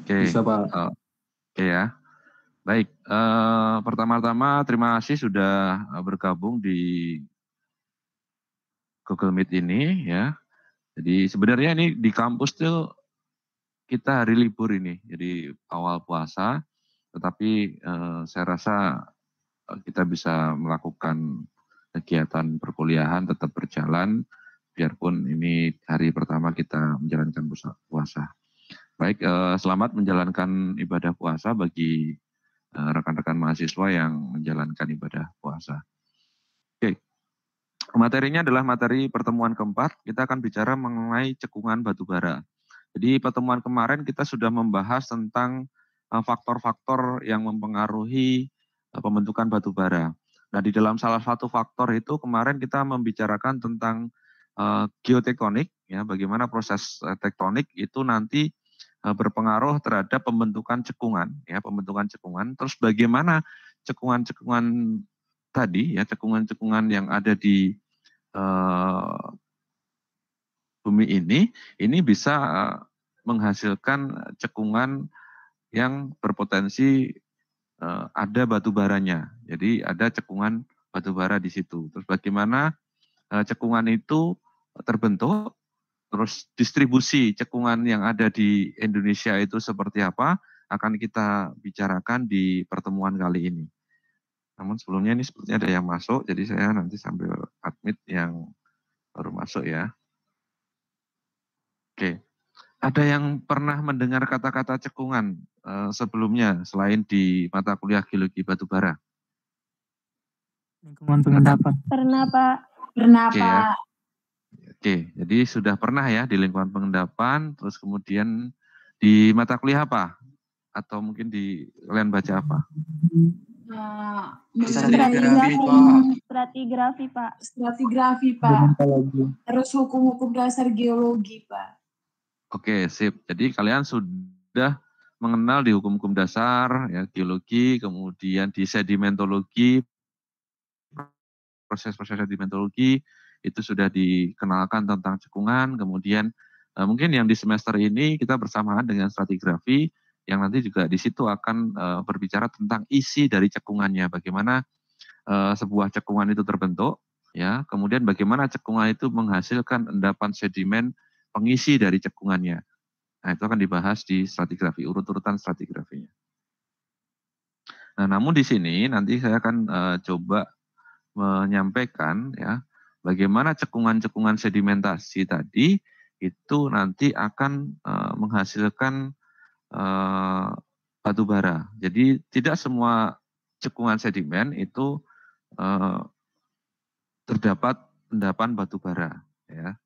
Oke, Bisa Pak. Oke ya. Baik, pertama-tama terima kasih sudah bergabung di Google Meet ini ya. Jadi sebenarnya ini di kampus tuh kita hari libur ini, jadi awal puasa, tetapi saya rasa kita bisa melakukan kegiatan perkuliahan tetap berjalan, biarpun ini hari pertama kita menjalankan puasa. Baik, selamat menjalankan ibadah puasa bagi rekan-rekan mahasiswa yang menjalankan ibadah puasa. Oke, materinya adalah materi pertemuan keempat, kita akan bicara mengenai cekungan batubara. Jadi pertemuan kemarin kita sudah membahas tentang faktor-faktor yang mempengaruhi pembentukan batubara. Nah, di dalam salah satu faktor itu kemarin kita membicarakan tentang geotektonik, ya, bagaimana proses tektonik itu nanti berpengaruh terhadap pembentukan cekungan, ya, pembentukan cekungan. Terus bagaimana cekungan-cekungan tadi, ya, cekungan-cekungan yang ada di bumi ini bisa menghasilkan cekungan yang berpotensi ada batu baranya. Jadi ada cekungan batu bara di situ. Terus bagaimana cekungan itu terbentuk, terus distribusi cekungan yang ada di Indonesia itu seperti apa, akan kita bicarakan di pertemuan kali ini. Namun sebelumnya ini sepertinya ada yang masuk, jadi saya nanti sambil admit yang baru masuk ya. Oke. Ada yang pernah mendengar kata-kata cekungan sebelumnya selain di mata kuliah geologi batubara? Lingkungan pengendapan. Pernah Pak. Pernah Oke, Pak. ya. Oke, jadi sudah pernah ya di lingkungan pengendapan, terus kemudian di mata kuliah apa? Atau mungkin di kalian baca apa? Stratigrafi Pak. Stratigrafi Pak. Terus hukum-hukum dasar geologi Pak. Oke, sip. Jadi kalian sudah mengenal di hukum-hukum dasar, ya, geologi, kemudian di sedimentologi, proses-proses sedimentologi, itu sudah dikenalkan tentang cekungan, kemudian mungkin yang di semester ini kita bersamaan dengan stratigrafi, yang nanti juga di situ akan berbicara tentang isi dari cekungannya, bagaimana sebuah cekungan itu terbentuk, ya, kemudian bagaimana cekungan itu menghasilkan endapan sedimen pengisi dari cekungannya. Nah, itu akan dibahas di stratigrafi, urut-urutan stratigrafinya. Nah, namun di sini nanti saya akan coba menyampaikan ya bagaimana cekungan-cekungan sedimentasi tadi itu nanti akan menghasilkan batu bara. Jadi tidak semua cekungan sedimen itu terdapat endapan batu bara, ya.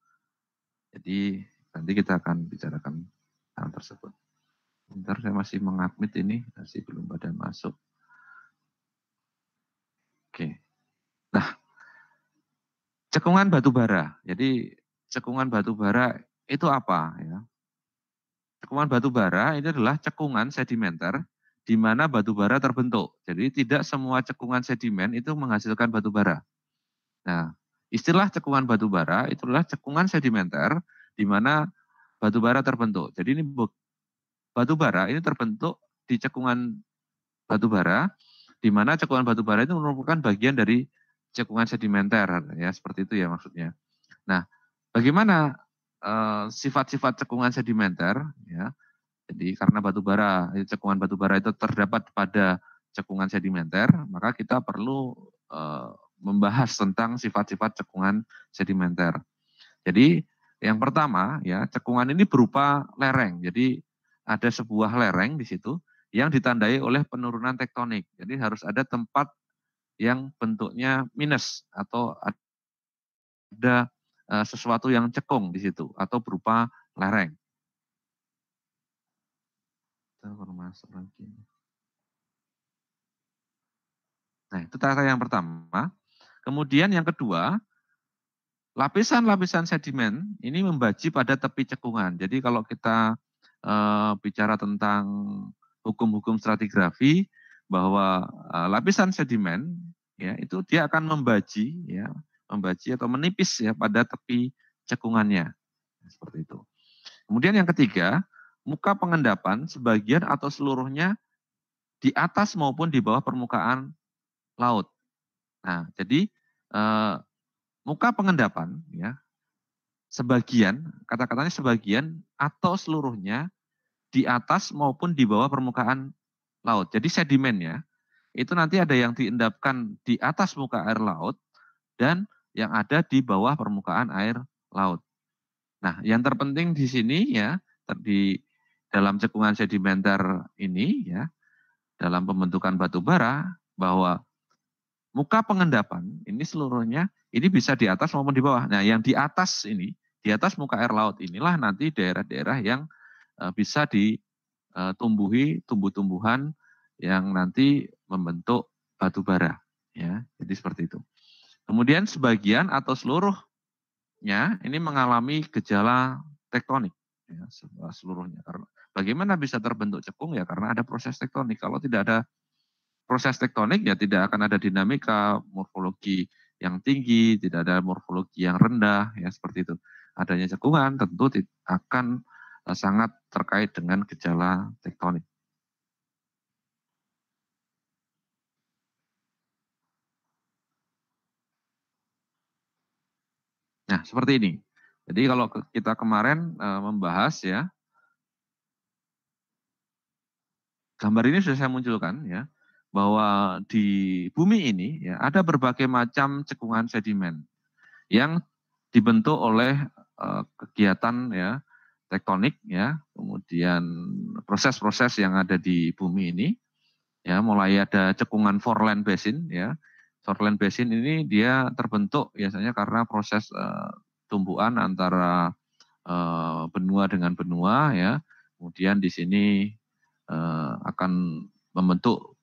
Jadi nanti kita akan bicarakan hal tersebut. Bentar, saya masih mengadmit ini, masih belum pada masuk. Oke. Nah, cekungan batu bara. Jadi cekungan batu bara itu apa, ya? Cekungan batu bara ini adalah cekungan sedimenter di mana batu bara terbentuk. Jadi tidak semua cekungan sedimen itu menghasilkan batu bara. Nah, istilah cekungan batu bara itu adalah cekungan sedimenter di mana batu bara terbentuk. Jadi ini batu bara ini terbentuk di cekungan batu bara, di mana cekungan batu bara itu merupakan bagian dari cekungan sedimenter, ya, seperti itu ya maksudnya. Nah, bagaimana sifat-sifat cekungan sedimenter, ya? Jadi karena cekungan batu bara itu terdapat pada cekungan sedimenter, maka kita perlu membahas tentang sifat-sifat cekungan sedimenter. Jadi yang pertama, ya, cekungan ini berupa lereng. Jadi ada sebuah lereng di situ yang ditandai oleh penurunan tektonik. Jadi harus ada tempat yang bentuknya minus atau ada sesuatu yang cekung di situ atau berupa lereng. Nah, itu tata yang pertama. Kemudian yang kedua, lapisan-lapisan sedimen ini membaji pada tepi cekungan. Jadi kalau kita bicara tentang hukum-hukum stratigrafi, bahwa lapisan sedimen ya itu dia akan membaji atau menipis ya pada tepi cekungannya, seperti itu. Kemudian yang ketiga, muka pengendapan sebagian atau seluruhnya di atas maupun di bawah permukaan laut. Nah, jadi muka pengendapan ya sebagian, kata-katanya sebagian atau seluruhnya di atas maupun di bawah permukaan laut. Jadi sedimennya itu nanti ada yang diendapkan di atas muka air laut dan yang ada di bawah permukaan air laut. Nah, yang terpenting di sini ya di dalam cekungan sedimenter ini ya dalam pembentukan batu bara bahwa muka pengendapan ini seluruhnya ini bisa di atas maupun di bawah. Nah, yang di atas ini, di atas muka air laut inilah nanti daerah-daerah yang bisa ditumbuhi tumbuh-tumbuhan yang nanti membentuk batu bara. Ya, jadi seperti itu. Kemudian sebagian atau seluruhnya ini mengalami gejala tektonik. Ya, seluruhnya. Karena bagaimana bisa terbentuk cekung ya karena ada proses tektonik. Kalau tidak ada proses tektonik ya tidak akan ada dinamika morfologi yang tinggi, tidak ada morfologi yang rendah, ya seperti itu. Adanya cekungan tentu akan sangat terkait dengan gejala tektonik. Nah, seperti ini. Jadi kalau kita kemarin membahas ya, gambar ini sudah saya munculkan ya, bahwa di bumi ini ya ada berbagai macam cekungan sedimen yang dibentuk oleh kegiatan ya tektonik ya, kemudian proses-proses yang ada di bumi ini ya, mulai ada cekungan foreland basin ya. Foreland basin ini dia terbentuk biasanya karena proses tumbuhan antara benua dengan benua ya. Kemudian di sini akan membentuk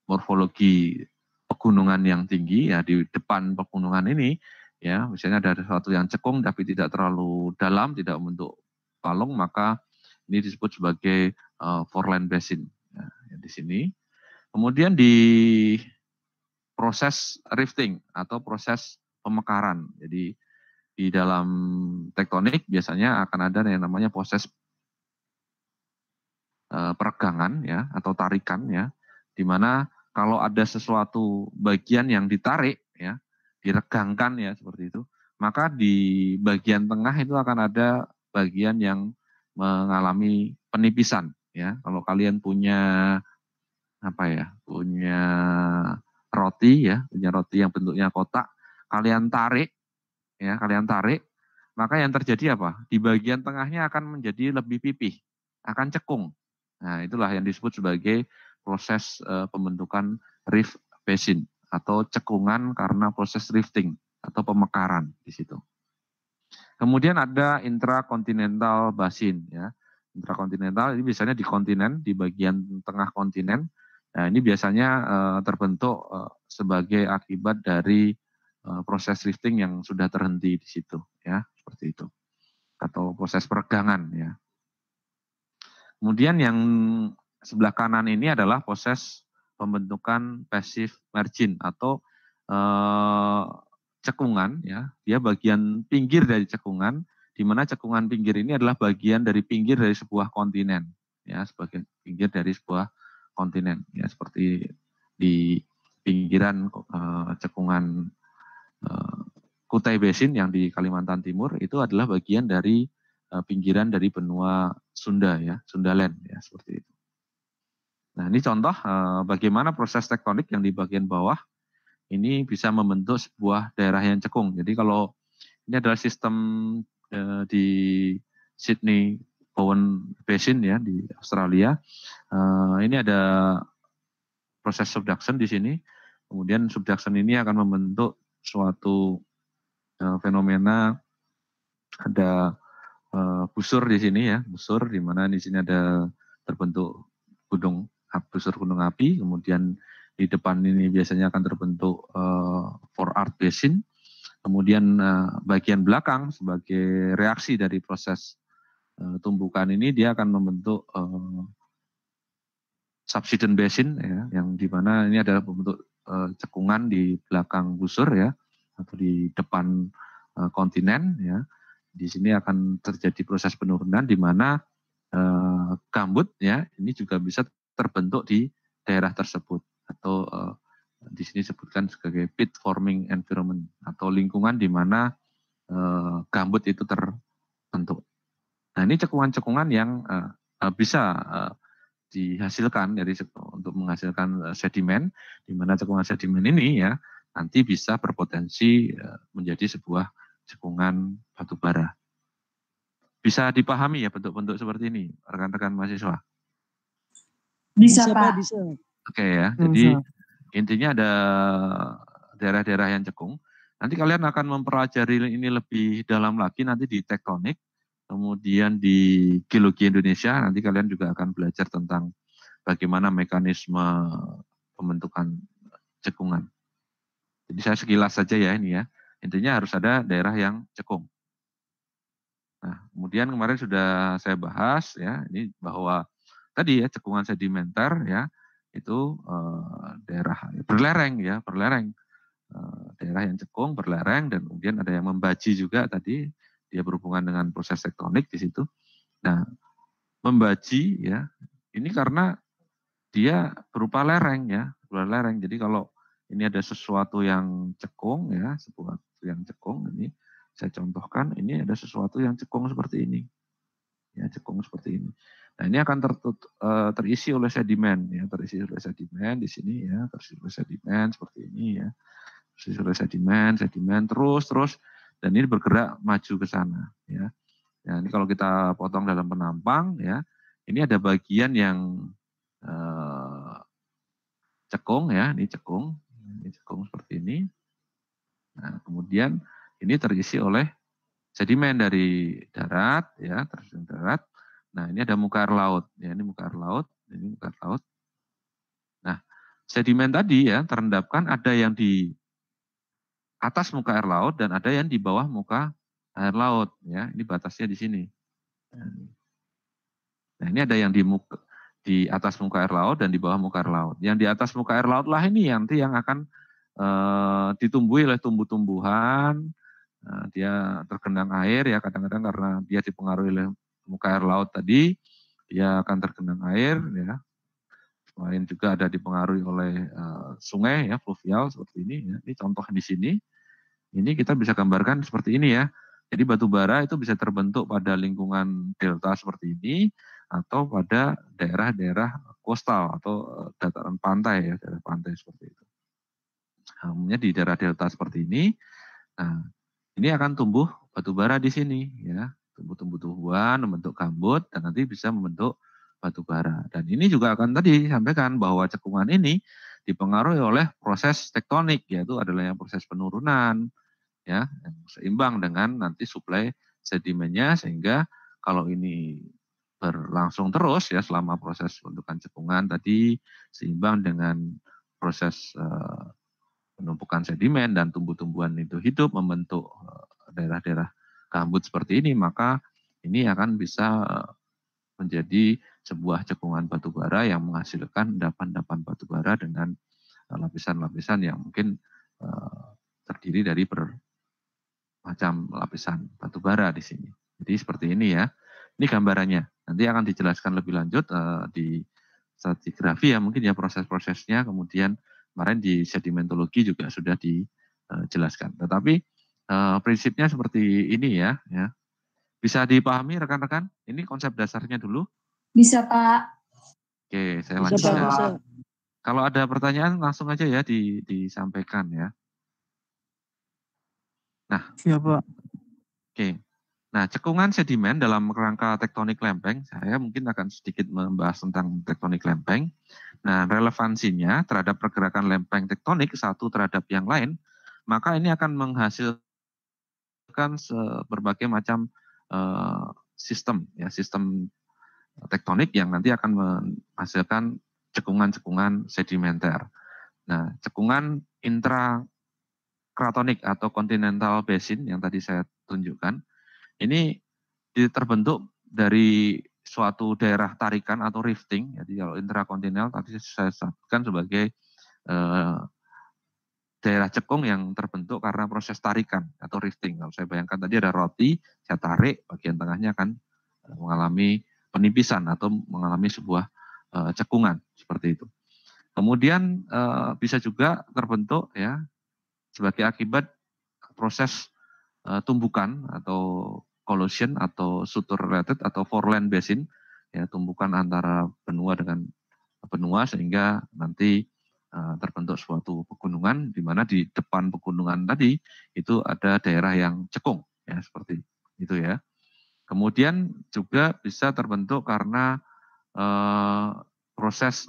morfologi pegunungan yang tinggi ya di depan pegunungan ini ya, misalnya ada sesuatu yang cekung tapi tidak terlalu dalam, tidak membentuk palung, maka ini disebut sebagai foreland basin ya, di sini. Kemudian di proses rifting atau proses pemekaran. Jadi di dalam tektonik biasanya akan ada yang namanya proses peregangan ya atau tarikan ya, di mana kalau ada sesuatu bagian yang ditarik ya, diregangkan ya seperti itu, maka di bagian tengah itu akan ada bagian yang mengalami penipisan ya. Kalau kalian punya apa ya, punya roti ya, punya roti yang bentuknya kotak, kalian tarik ya, kalian tarik, maka yang terjadi apa? Di bagian tengahnya akan menjadi lebih pipih, akan cekung. Nah, itulah yang disebut sebagai proses pembentukan rift basin atau cekungan karena proses rifting atau pemekaran di situ. Kemudian ada intrakontinental basin ya. Intrakontinental ini biasanya di kontinen, di bagian tengah kontinen. Nah, ini biasanya terbentuk sebagai akibat dari proses rifting yang sudah terhenti di situ ya, seperti itu. Atau proses peregangan ya. Kemudian yang sebelah kanan ini adalah proses pembentukan passive margin atau cekungan ya. Dia bagian pinggir dari cekungan, di mana cekungan pinggir ini adalah bagian dari pinggir dari sebuah kontinen ya, sebagian pinggir dari sebuah kontinen ya, seperti di pinggiran cekungan Kutai Basin yang di Kalimantan Timur itu adalah bagian dari pinggiran dari benua Sunda ya, Sundaland ya, seperti itu. Nah, ini contoh bagaimana proses tektonik yang di bagian bawah ini bisa membentuk sebuah daerah yang cekung. Jadi kalau ini adalah sistem di Sydney Bowen Basin ya di Australia. Ini ada proses subduction di sini. Kemudian subduction ini akan membentuk suatu fenomena, ada busur di sini ya, busur di mana di sini ada terbentuk busur gunung api, kemudian di depan ini biasanya akan terbentuk forward basin, kemudian bagian belakang sebagai reaksi dari proses tumbukan ini dia akan membentuk subsidence basin ya, yang di mana ini adalah bentuk cekungan di belakang busur ya, atau di depan kontinen ya. Di sini akan terjadi proses penurunan di mana gambut ya, ini juga bisa terbentuk di daerah tersebut, atau di sini disebutkan sebagai pit forming environment, atau lingkungan di mana gambut itu terbentuk. Nah, ini cekungan-cekungan yang bisa dihasilkan dari untuk menghasilkan sedimen, di mana cekungan sedimen ini ya nanti bisa berpotensi menjadi sebuah cekungan batu bara. Bisa dipahami ya bentuk-bentuk seperti ini, rekan-rekan mahasiswa? Bisa, Pak. Bisa. Oke ya, jadi intinya ada daerah-daerah yang cekung. Nanti kalian akan mempelajari ini lebih dalam lagi nanti di tektonik, kemudian di geologi Indonesia, nanti kalian juga akan belajar tentang bagaimana mekanisme pembentukan cekungan. Jadi saya sekilas saja ya ini ya, intinya harus ada daerah yang cekung. Nah, kemudian kemarin sudah saya bahas ya, ini bahwa tadi ya cekungan sedimenter ya, itu daerah berlereng ya, berlereng. Daerah yang cekung, berlereng, dan kemudian ada yang membaji juga tadi, dia berhubungan dengan proses tektonik di situ. Nah, membaji ya, ini karena dia berupa lereng ya, berupa lereng. Jadi kalau ini ada sesuatu yang cekung ya, sesuatu yang cekung ini, saya contohkan, ini ada sesuatu yang cekung seperti ini. Ya, cekung seperti ini. Nah, ini akan terisi oleh sedimen ya, terisi oleh sedimen di sini ya, terisi oleh sedimen seperti ini ya. Terisi oleh sedimen terus dan ini bergerak maju ke sana ya. Nah, ini kalau kita potong dalam penampang ya, ini ada bagian yang cekung ya, ini cekung seperti ini. Nah, kemudian ini terisi oleh sedimen dari darat ya, terisi darat. Nah, ini ada muka air laut ya, ini muka air laut, ini muka air laut. Nah, sedimen tadi ya terendapkan ada yang di atas muka air laut dan ada yang di bawah muka air laut ya, ini batasnya di sini. Nah, ini ada yang di atas muka air laut dan di bawah muka air laut. Yang di atas muka air laut lah ini nanti yang akan ditumbuhi oleh tumbuh-tumbuhan, dia tergenang air ya, kadang-kadang karena dia dipengaruhi oleh muka air laut tadi, dia akan tergenang air ya. Selain juga ada dipengaruhi oleh sungai ya, fluvial seperti ini ya. Ini contoh di sini. Ini kita bisa gambarkan seperti ini ya. Jadi batu bara itu bisa terbentuk pada lingkungan delta seperti ini atau pada daerah-daerah kostal atau dataran pantai ya, daerah pantai seperti itu. Umumnya di daerah delta seperti ini. Nah, ini akan tumbuh batu bara di sini ya, tumbuh-tumbuhan membentuk gambut dan nanti bisa membentuk batu bara. Dan ini juga akan tadi disampaikan bahwa cekungan ini dipengaruhi oleh proses tektonik, yaitu adalah yang proses penurunan ya, yang seimbang dengan nanti suplai sedimennya, sehingga kalau ini berlangsung terus ya selama proses pembentukan cekungan tadi seimbang dengan proses penumpukan sedimen dan tumbuh-tumbuhan itu hidup membentuk daerah-daerah gambut seperti ini, maka ini akan bisa menjadi sebuah cekungan batu bara yang menghasilkan endapan-endapan batu bara dengan lapisan-lapisan yang mungkin terdiri dari macam lapisan batu bara di sini. Jadi seperti ini ya. Ini gambarannya. Nanti akan dijelaskan lebih lanjut di stratigrafi ya, mungkin ya proses-prosesnya. Kemudian kemarin di sedimentologi juga sudah dijelaskan. Tetapi prinsipnya seperti ini ya. Bisa dipahami rekan-rekan? Ini konsep dasarnya dulu. Bisa, Pak. Oke, saya lanjutkan. Kalau ada pertanyaan langsung aja ya disampaikan ya. Nah, siapa? Oke. Nah, cekungan sedimen dalam kerangka tektonik lempeng, saya mungkin akan sedikit membahas tentang tektonik lempeng. Nah, relevansinya terhadap pergerakan lempeng tektonik satu terhadap yang lain, maka ini akan menghasilkan berbagai macam sistem tektonik yang nanti akan menghasilkan cekungan-cekungan sedimenter. Nah, cekungan intrakratonik atau continental basin yang tadi saya tunjukkan, ini terbentuk dari suatu daerah tarikan atau rifting. Jadi kalau intrakontinental tadi saya sebutkan sebagai daerah cekung yang terbentuk karena proses tarikan atau rifting. Kalau saya bayangkan tadi ada roti, saya tarik, bagian tengahnya akan mengalami penipisan atau mengalami sebuah cekungan seperti itu. Kemudian bisa juga terbentuk ya sebagai akibat proses tumbukan atau collision atau suture related atau foreland basin, ya tumbukan antara benua dengan benua sehingga nanti terbentuk suatu pegunungan di mana di depan pegunungan tadi itu ada daerah yang cekung, ya seperti itu ya. Kemudian juga bisa terbentuk karena proses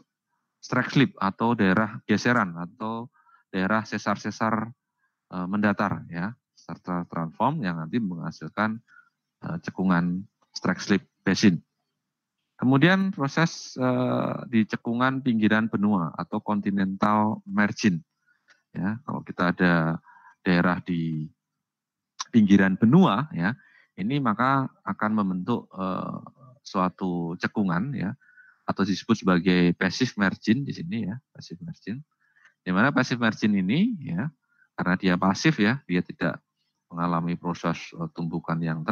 strike slip atau daerah geseran atau daerah sesar-sesar mendatar ya, serta transform yang nanti menghasilkan cekungan strike slip basin. Kemudian proses di cekungan pinggiran benua atau continental margin. Ya, kalau kita ada daerah di pinggiran benua ya, ini maka akan membentuk suatu cekungan ya atau disebut sebagai passive margin di sini ya, passive margin. Di mana passive margin ini ya karena dia pasif ya, dia tidak mengalami proses tumbukan yang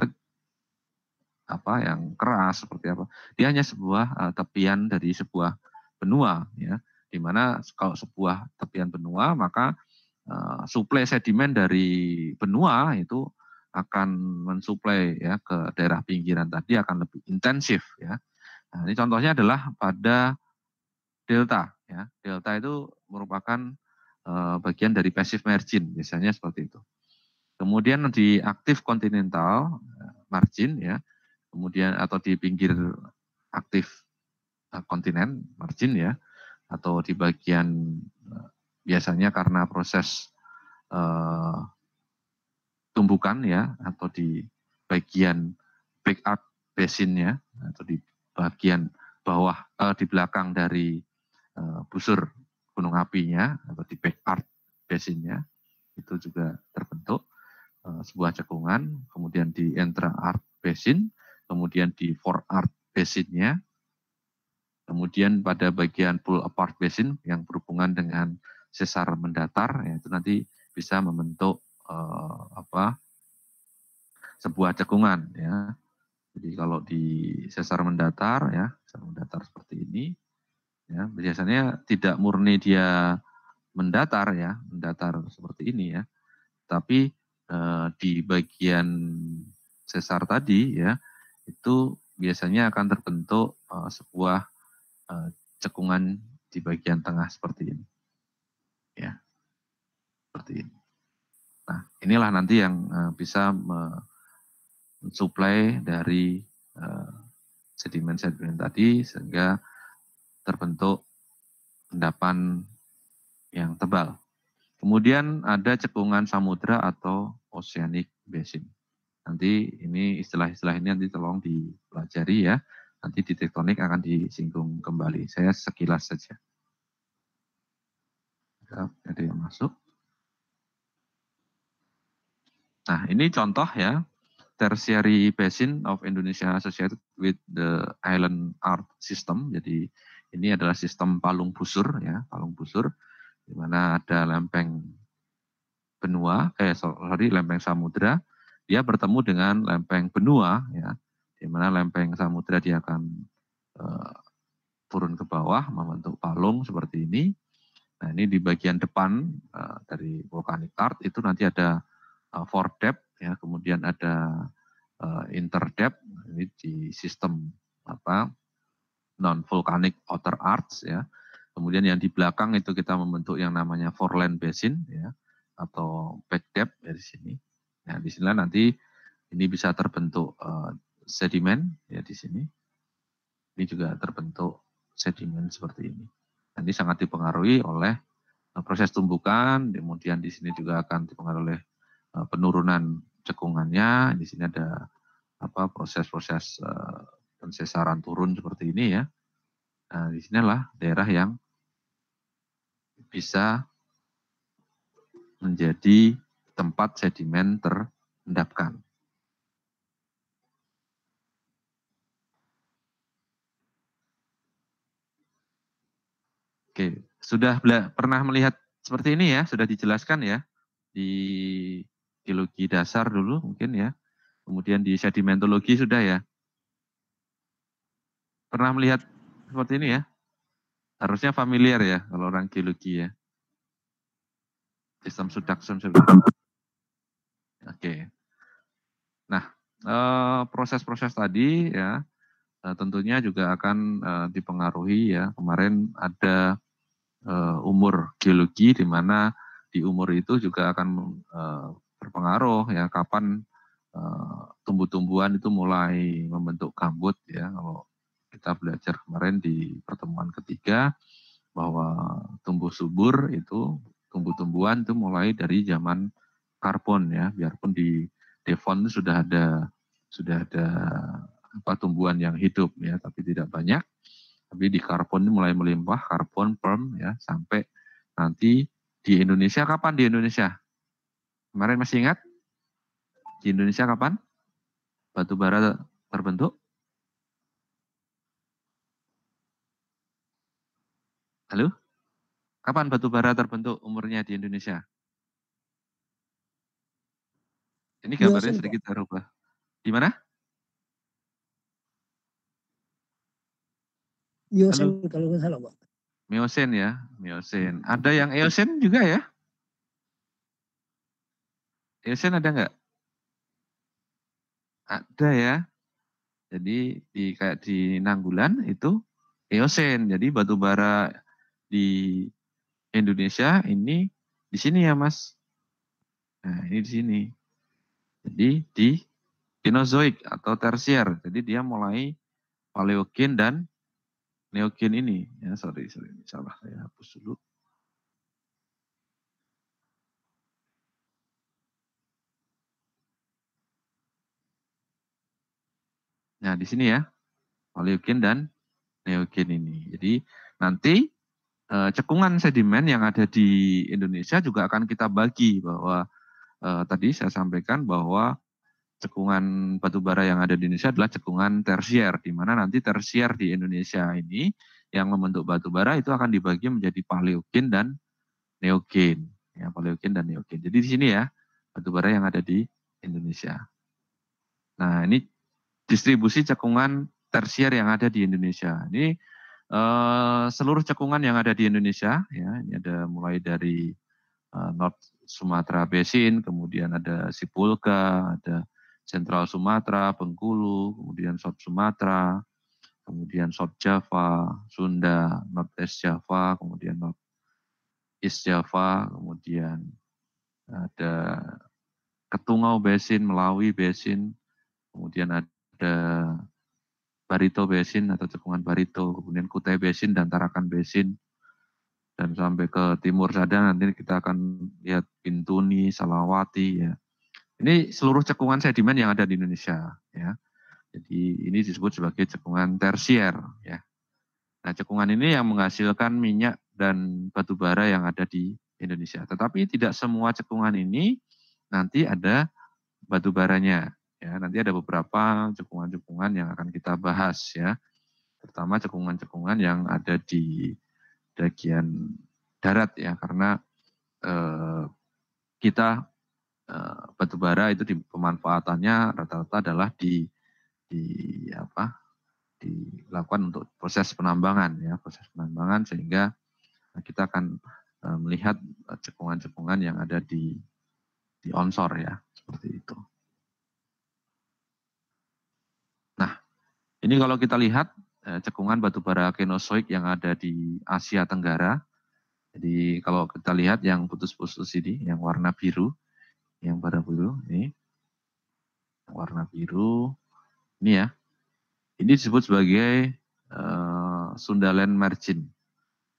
yang keras seperti apa. Dia hanya sebuah tepian dari sebuah benua ya, di mana kalau sebuah tepian benua maka suplai sedimen dari benua itu akan mensuplai ya ke daerah pinggiran tadi akan lebih intensif ya. Nah, ini contohnya adalah pada delta ya. Delta itu merupakan bagian dari passive margin biasanya seperti itu. Kemudian di aktif continental margin ya, kemudian atau di pinggir aktif kontinen margin ya, atau di bagian biasanya karena proses tumbukan ya, atau di bagian back arc basinnya atau di bagian bawah di belakang dari busur gunung apinya atau di back arc basinnya itu juga terbentuk sebuah cekungan, kemudian di intra arc basin, kemudian di fore arc basinnya, kemudian pada bagian pull apart basin yang berhubungan dengan sesar mendatar, ya, itu nanti bisa membentuk sebuah cekungan. Ya. Jadi kalau di sesar mendatar, ya, sesar mendatar seperti ini, ya, biasanya tidak murni dia mendatar, ya, mendatar seperti ini, ya, tapi di bagian sesar tadi ya itu biasanya akan terbentuk sebuah cekungan di bagian tengah seperti ini ya, seperti ini. Nah, inilah nanti yang bisa mensuplai dari sedimen-sedimen tadi sehingga terbentuk endapan yang tebal. Kemudian ada cekungan samudra atau oceanic basin. Nanti ini istilah-istilah ini nanti tolong dipelajari ya. Nanti di tektonik akan disinggung kembali. Saya sekilas saja. Ada yang masuk. Nah, ini contoh ya. Tertiary Basin of Indonesia associated with the island art system. Jadi ini adalah sistem palung busur ya, palung busur di mana ada lempeng benua, lempeng samudra, dia bertemu dengan lempeng benua, ya, di mana lempeng samudra dia akan turun ke bawah membentuk palung seperti ini. Nah ini di bagian depan dari volcanic art itu nanti ada fore-depth, ya, kemudian ada inter-depth, ini di sistem non-volcanic outer arts, ya. Kemudian yang di belakang itu kita membentuk yang namanya foreland basin, ya, atau back depth dari sini. Nah, di sini nanti ini bisa terbentuk sedimen ya di sini. Ini juga terbentuk sedimen seperti ini. Nanti sangat dipengaruhi oleh proses tumbukan, kemudian di sini juga akan dipengaruhi oleh penurunan cekungannya. Di sini ada proses-proses pensesaran turun seperti ini ya. Nah, di sinilah daerah yang bisa menjadi tempat sedimen terendapkan. Oke, sudah pernah melihat seperti ini ya, sudah dijelaskan ya di geologi dasar dulu mungkin ya, kemudian di sedimentologi sudah ya. Pernah melihat seperti ini ya? Harusnya familiar ya kalau orang geologi ya. Sistem subduction seperti itu. Oke. Nah, proses-proses tadi ya tentunya juga akan dipengaruhi ya. Kemarin ada umur geologi di mana di umur itu juga akan berpengaruh ya kapan tumbuh-tumbuhan itu mulai membentuk gambut ya. Kalau kita belajar kemarin di pertemuan ketiga bahwa tumbuh subur itu tumbuh-tumbuhan itu mulai dari zaman karbon ya, biarpun di Devon itu sudah ada apa tumbuhan yang hidup ya, tapi tidak banyak. Tapi di karbon ini mulai melimpah, karbon perm ya, sampai nanti di Indonesia kapan di Indonesia? Kemarin masih ingat? Di Indonesia kapan batu bara terbentuk? Halo? Kapan batu bara terbentuk umurnya di Indonesia? Ini gambarnya Miocene, sedikit Pak. berubah. Di mana? Halo? Miocene kalau nggak salah, Pak. Miocene ya, Miocene. Ada yang Eocene juga ya? Eocene ada nggak? Ada ya. Jadi kayak di Nanggulan itu Eocene. Jadi batu bara di Indonesia ini di sini ya Mas. Nah ini di sini. Jadi di Kenozoik atau Tersier. Jadi dia mulai Paleogen dan Neogen ini. Ya sorry salah saya hapus dulu. Nah di sini ya Paleogen dan Neogen ini. Jadi nanti cekungan sedimen yang ada di Indonesia juga akan kita bagi bahwa tadi saya sampaikan bahwa cekungan batubara yang ada di Indonesia adalah cekungan tersier, di mana nanti tersier di Indonesia ini yang membentuk batubara itu akan dibagi menjadi paleogen dan neogen, ya paleogen dan neogen. Jadi di sini ya batubara yang ada di Indonesia. Nah ini distribusi cekungan tersier yang ada di Indonesia. Ini seluruh cekungan yang ada di Indonesia, ya ini ada mulai dari North Sumatera Basin, kemudian ada Sipulga, ada Sentral Sumatera, Bengkulu, kemudian South Sumatera, kemudian South Java, Sunda, North East Java, kemudian North East Java, kemudian ada Ketungau Basin, Melawi Basin, kemudian ada Barito Basin atau cekungan Barito, kemudian Kutai Basin dan Tarakan Basin, dan sampai ke timur sana nanti kita akan lihat Bintuni, Salawati ya. Ini seluruh cekungan sedimen yang ada di Indonesia ya. Jadi ini disebut sebagai cekungan tersier ya. Nah, cekungan ini yang menghasilkan minyak dan batu bara yang ada di Indonesia. Tetapi tidak semua cekungan ini nanti ada batu baranya ya. Nanti ada beberapa cekungan-cekungan yang akan kita bahas ya. Pertama cekungan-cekungan yang ada di bagian darat ya, karena kita batu bara itu di pemanfaatannya rata-rata adalah dilakukan untuk proses penambangan ya, proses penambangan, sehingga kita akan melihat cekungan-cekungan yang ada di onshore ya, seperti itu. Nah, ini kalau kita lihat cekungan batu bara Kenozoik yang ada di Asia Tenggara. Jadi kalau kita lihat yang putus-putus ini, yang warna biru, yang warna biru ini, warna biru ini ya, ini disebut sebagai Sundaland Margin.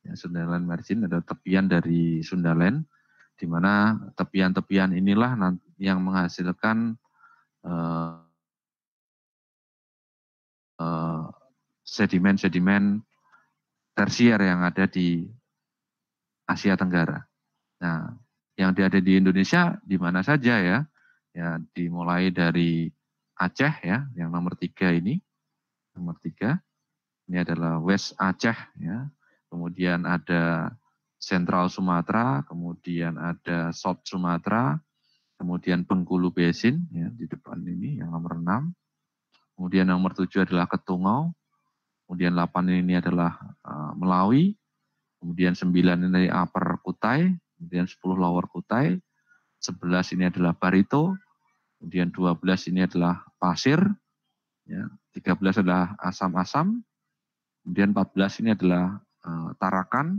Ya, Sundaland Margin ada tepian dari Sundaland, di mana tepian-tepian inilah yang menghasilkan sedimen-sedimen tersier yang ada di Asia Tenggara. Nah, yang ada di Indonesia di mana saja ya? Ya, dimulai dari Aceh ya, yang nomor 3 ini. Nomor 3. Ini adalah West Aceh ya. Kemudian ada Sentral Sumatera, kemudian ada South Sumatera, kemudian Bengkulu Basin ya di depan ini yang nomor 6. Kemudian nomor 7 adalah Ketungau. kemudian 8 ini adalah Melawi, kemudian 9 ini Upper Kutai, kemudian 10 Lower Kutai, 11 ini adalah Barito, kemudian 12 ini adalah Pasir, ya, 13 adalah Asam-Asam, kemudian 14 ini adalah Tarakan,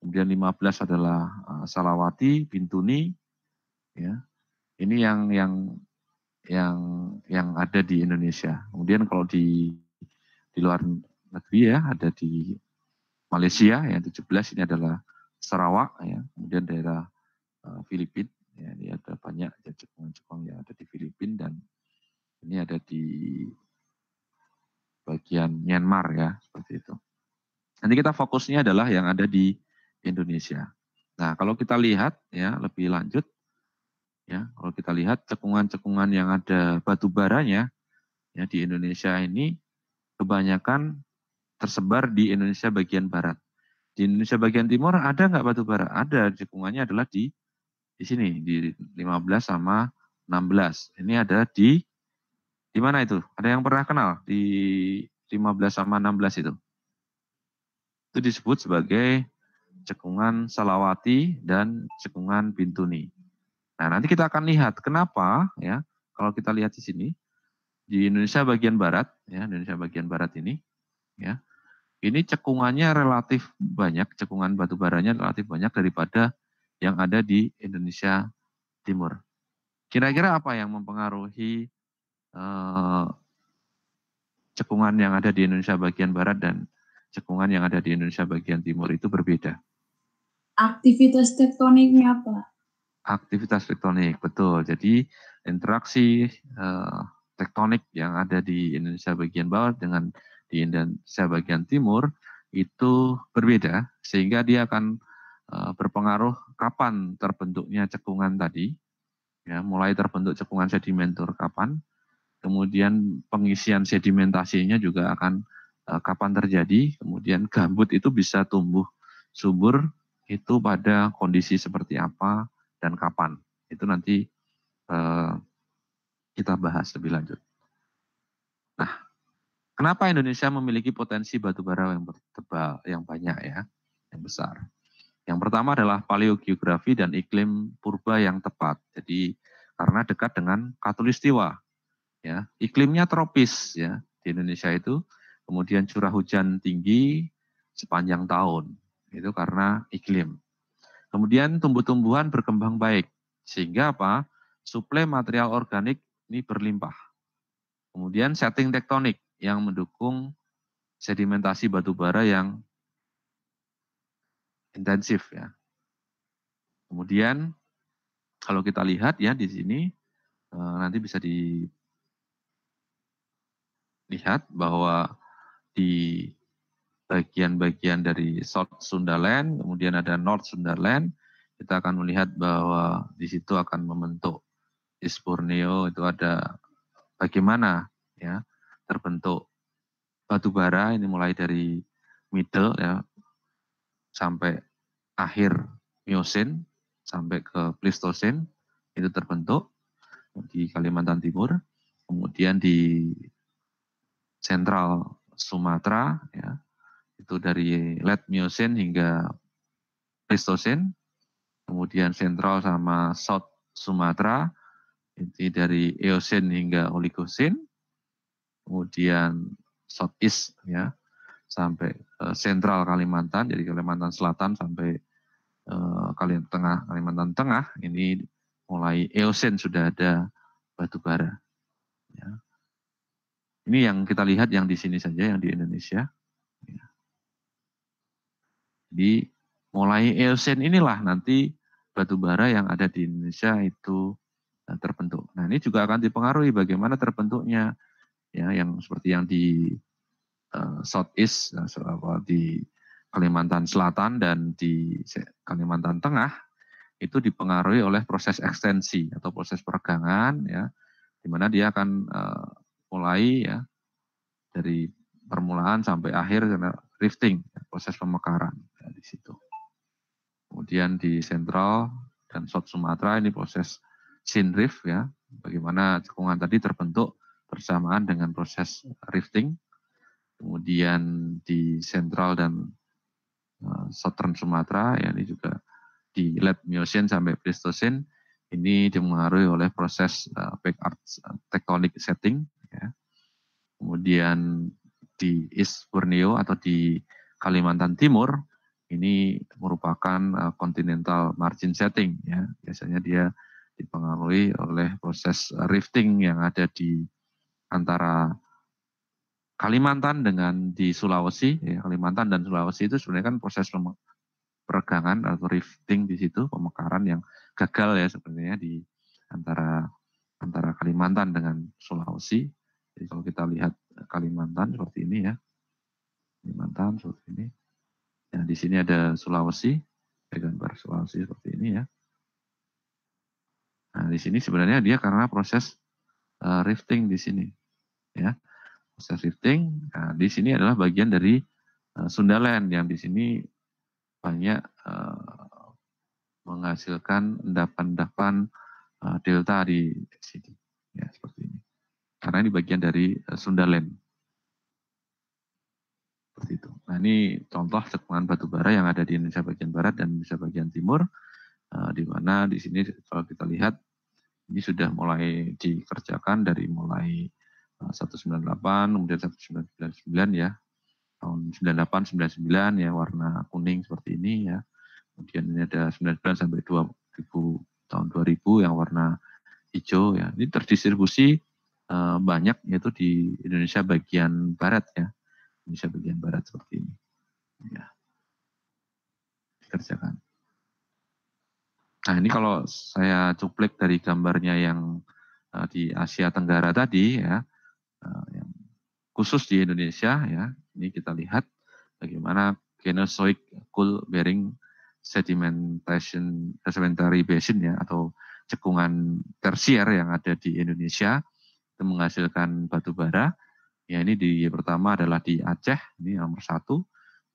kemudian 15 adalah Salawati, Bintuni, ya. Ini yang ada di Indonesia. Kemudian kalau di luar negeri ya, ada di Malaysia yang 17 ini adalah Sarawak, ya. Kemudian daerah Filipina, ya, ini ada banyak ya, cekungan-cekungan yang ada di Filipina, dan ini ada di bagian Myanmar ya, seperti itu. Nanti kita fokusnya adalah yang ada di Indonesia. Nah, kalau kita lihat ya lebih lanjut, ya kalau kita lihat cekungan-cekungan yang ada batu baranya ya di Indonesia ini kebanyakan tersebar di Indonesia bagian barat. Di Indonesia bagian timur ada nggak batu bara? Ada, cekungannya adalah di sini di 15 sama 16. Ini ada di mana itu? Ada yang pernah kenal di 15 sama 16 itu? Itu disebut sebagai cekungan Salawati dan cekungan Bintuni. Nah, nanti kita akan lihat kenapa ya. Kalau kita lihat di sini di Indonesia bagian barat ya, Indonesia bagian barat ini ya. Ini cekungannya relatif banyak, cekungan batu baranya relatif banyak daripada yang ada di Indonesia Timur. Kira-kira apa yang mempengaruhi cekungan yang ada di Indonesia bagian barat dan cekungan yang ada di Indonesia bagian timur itu berbeda? Aktivitas tektoniknya apa? Aktivitas tektonik, betul. Jadi interaksi tektonik yang ada di Indonesia bagian barat dengan di Indonesia bagian timur itu berbeda, sehingga dia akan berpengaruh kapan terbentuknya cekungan tadi, ya, mulai terbentuk cekungan sedimentur kapan, kemudian pengisian sedimentasinya juga akan kapan terjadi, kemudian gambut itu bisa tumbuh subur itu pada kondisi seperti apa dan kapan. Itu nanti kita bahas lebih lanjut. Nah, kenapa Indonesia memiliki potensi batu bara yang tebal, yang banyak ya, yang besar? Yang pertama adalah paleogeografi dan iklim purba yang tepat. Jadi karena dekat dengan khatulistiwa, ya, iklimnya tropis ya di Indonesia itu, kemudian curah hujan tinggi sepanjang tahun, itu karena iklim. Kemudian tumbuh-tumbuhan berkembang baik, sehingga apa? Suplai material organik ini berlimpah. Kemudian setting tektonik yang mendukung sedimentasi batu bara yang intensif ya. Kemudian kalau kita lihat ya di sini nanti bisa dilihat bahwa di bagian-bagian dari South Sundaland, kemudian ada North Sundaland, kita akan melihat bahwa di situ akan membentuk East Borneo, itu ada bagaimana ya terbentuk batu bara ini mulai dari middle ya sampai akhir Miocene sampai ke Pleistocene itu terbentuk di Kalimantan Timur, kemudian di sentral Sumatera ya itu dari Late Miocene hingga Pleistocene, kemudian sentral sama South Sumatera itu dari Eocene hingga Oligocene, kemudian Southeast ya sampai sentral Kalimantan, jadi Kalimantan Selatan sampai Kalimantan Tengah ini mulai Eocene sudah ada batu bara. Ya. Ini yang kita lihat yang di sini saja, yang di Indonesia. Ya. Jadi mulai Eocene inilah nanti batu bara yang ada di Indonesia itu terbentuk. Nah ini juga akan dipengaruhi bagaimana terbentuknya, ya, yang seperti yang di Southeast, di Kalimantan Selatan dan di Kalimantan Tengah itu dipengaruhi oleh proses ekstensi atau proses peregangan, ya, di mana dia akan mulai ya dari permulaan sampai akhir karena rifting, proses pemekaran ya, di situ. Kemudian di Sentral dan South Sumatera ini proses synrift ya, bagaimana cekungan tadi terbentuk bersamaan dengan proses rifting. Kemudian di Central dan Southern Sumatera, ya ini juga di late Miocene sampai Pleistocene, ini dipengaruhi oleh proses backyard tectonic setting. Ya. Kemudian di East Borneo atau di Kalimantan Timur, ini merupakan continental margin setting. Ya. Biasanya dia dipengaruhi oleh proses rifting yang ada di antara Kalimantan dengan di Sulawesi. Ya. Kalimantan dan Sulawesi itu sebenarnya kan proses peregangan atau rifting di situ, pemekaran yang gagal ya sebenarnya di antara Kalimantan dengan Sulawesi. Jadi kalau kita lihat Kalimantan seperti ini ya, Kalimantan seperti ini. Ya, di sini ada Sulawesi, gambar Sulawesi seperti ini ya. Nah, di sini sebenarnya dia karena proses rifting di sini, ya, proses rifting. Nah, di sini adalah bagian dari Sundaland yang di sini banyak menghasilkan endapan-endapan delta di sini, ya seperti ini. Karena ini bagian dari Sundaland. Seperti itu. Nah ini contoh cekungan batu bara yang ada di Indonesia bagian barat dan Indonesia bagian timur, di mana di sini kalau kita lihat ini sudah mulai dikerjakan dari mulai 198, kemudian 1999 ya, tahun 98, 99 ya warna kuning seperti ini ya. Kemudian ini ada 99 sampai 2000 tahun 2000 yang warna hijau ya. Ini terdistribusi banyak yaitu di Indonesia bagian barat ya. Indonesia bagian barat seperti ini. Ya, dikerjakan. Nah ini kalau saya cuplik dari gambarnya yang di Asia Tenggara tadi ya, yang khusus di Indonesia ya, ini kita lihat bagaimana Cenozoic coal bearing sedimentary basin ya, atau cekungan tersier yang ada di Indonesia itu menghasilkan batu bara. Ya ini di pertama adalah di Aceh, ini nomor 1.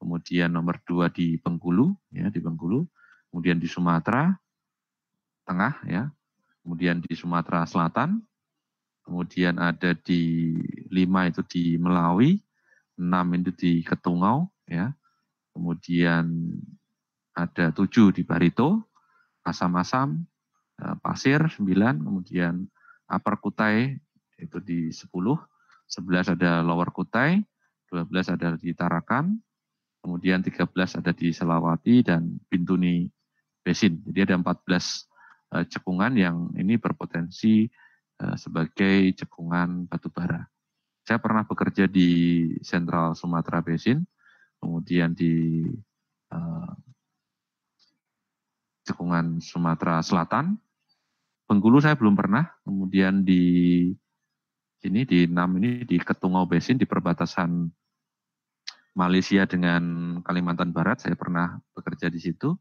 Kemudian nomor 2 di Bengkulu, ya di Bengkulu. Kemudian di Sumatera Tengah, ya. Kemudian di Sumatera Selatan. Kemudian ada di 5 itu di Melawi, 6 itu di Ketungau, ya. Kemudian ada 7 di Barito, Asam-Asam, Pasir 9, kemudian Upper Kutai itu di 10, 11 ada Lower Kutai, 12 ada di Tarakan, kemudian 13 ada di Selawati dan Bintuni Basin. Jadi ada 14 cekungan yang ini berpotensi sebagai cekungan batu bara. Saya pernah bekerja di Central Sumatera Basin, kemudian di cekungan Sumatera Selatan. Bengkulu saya belum pernah, kemudian di sini di 6 ini di Ketungau Basin di perbatasan Malaysia dengan Kalimantan Barat, saya pernah bekerja di situ.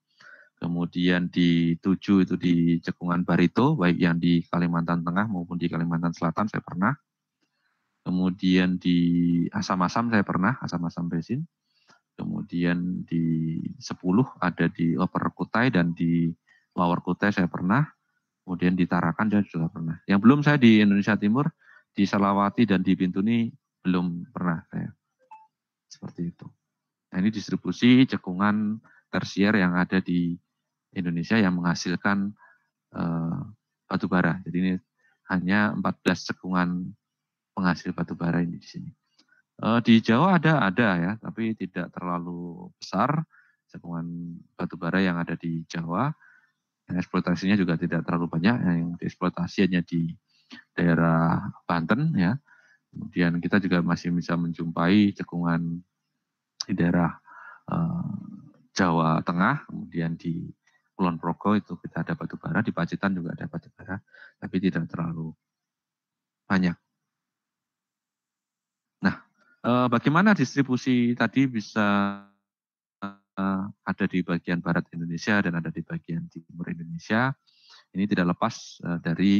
Kemudian di 7 itu di cekungan Barito, baik yang di Kalimantan Tengah maupun di Kalimantan Selatan saya pernah. Kemudian di Asam-Asam saya pernah, Asam-Asam Basin. Kemudian di 10 ada di Upper Kutai dan di Lower Kutai saya pernah. Kemudian di Tarakan saya juga pernah. Yang belum saya di Indonesia Timur, di Selawati dan di Bintuni belum pernah saya. Seperti itu. Nah ini distribusi cekungan tersier yang ada di Indonesia yang menghasilkan batu bara. Jadi ini hanya 14 cekungan penghasil batu bara ini di sini. Di Jawa ada ya, tapi tidak terlalu besar cekungan batu bara yang ada di Jawa. Yang eksploitasinya juga tidak terlalu banyak, yang dieksploitasi hanya di daerah Banten ya. Kemudian kita juga masih bisa menjumpai cekungan di daerah Jawa Tengah, kemudian di Kulon Progo itu kita ada batu bara, di Pacitan juga ada batu bara, tapi tidak terlalu banyak. Nah, bagaimana distribusi tadi bisa ada di bagian barat Indonesia dan ada di bagian timur Indonesia? Ini tidak lepas dari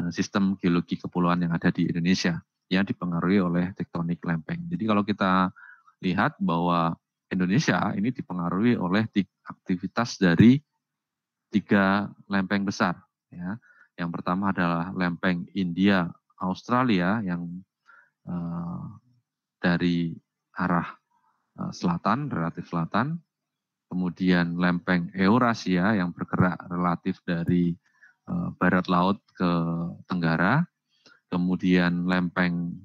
sistem geologi kepulauan yang ada di Indonesia yang dipengaruhi oleh tektonik lempeng. Jadi kalau kita lihat bahwa Indonesia ini dipengaruhi oleh aktivitas dari 3 lempeng besar. Ya. Yang pertama adalah lempeng India Australia yang dari arah selatan, relatif selatan. Kemudian lempeng Eurasia yang bergerak relatif dari barat laut ke tenggara. Kemudian lempeng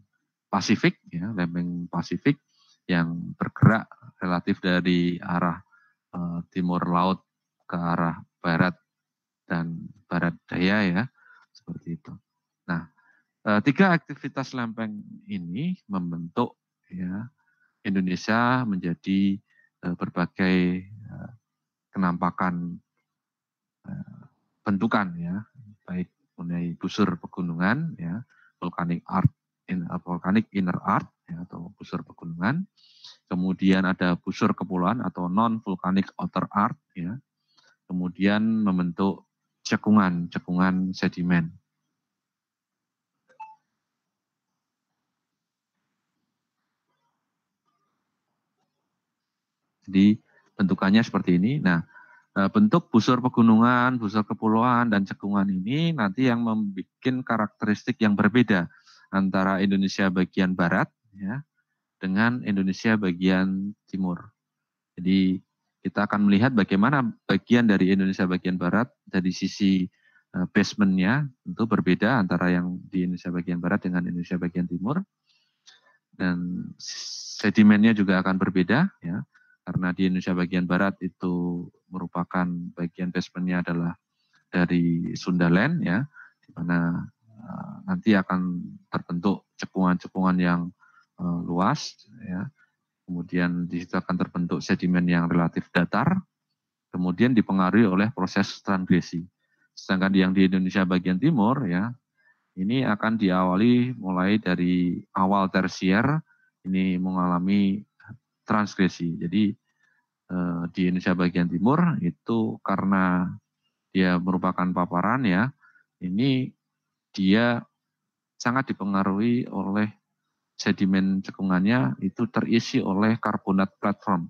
Pasifik, ya, lempeng Pasifik yang bergerak relatif dari arah timur laut ke arah barat dan barat daya, ya, seperti itu. Nah, 3 aktivitas lempeng ini membentuk, ya, Indonesia menjadi berbagai kenampakan bentukan, ya, baik mengenai busur pegunungan, ya, volcanic inner art, ya, atau busur pegunungan. Kemudian ada busur kepulauan atau non volcanic outer art, ya. Kemudian membentuk cekungan sedimen. Jadi bentukannya seperti ini. Nah, bentuk busur pegunungan, busur kepulauan, dan cekungan ini nanti yang membuat karakteristik yang berbeda antara Indonesia bagian barat, ya, dengan Indonesia bagian timur. Jadi kita akan melihat bagaimana bagian dari Indonesia bagian barat dari sisi basementnya tentu berbeda antara yang di Indonesia bagian barat dengan Indonesia bagian timur, dan sedimennya juga akan berbeda, ya, karena di Indonesia bagian barat itu merupakan bagian basementnya adalah dari Sundaland, ya, di mana nanti akan terbentuk cekungan-cekungan yang luas, ya. Kemudian di situ akan terbentuk sedimen yang relatif datar, kemudian dipengaruhi oleh proses transgresi. Sedangkan yang di Indonesia bagian timur, ya, ini akan diawali mulai dari awal tersier, ini mengalami transgresi. Jadi di Indonesia bagian timur itu karena dia merupakan paparan, ya, ini dia sangat dipengaruhi oleh sedimen cekungannya itu terisi oleh karbonat platform.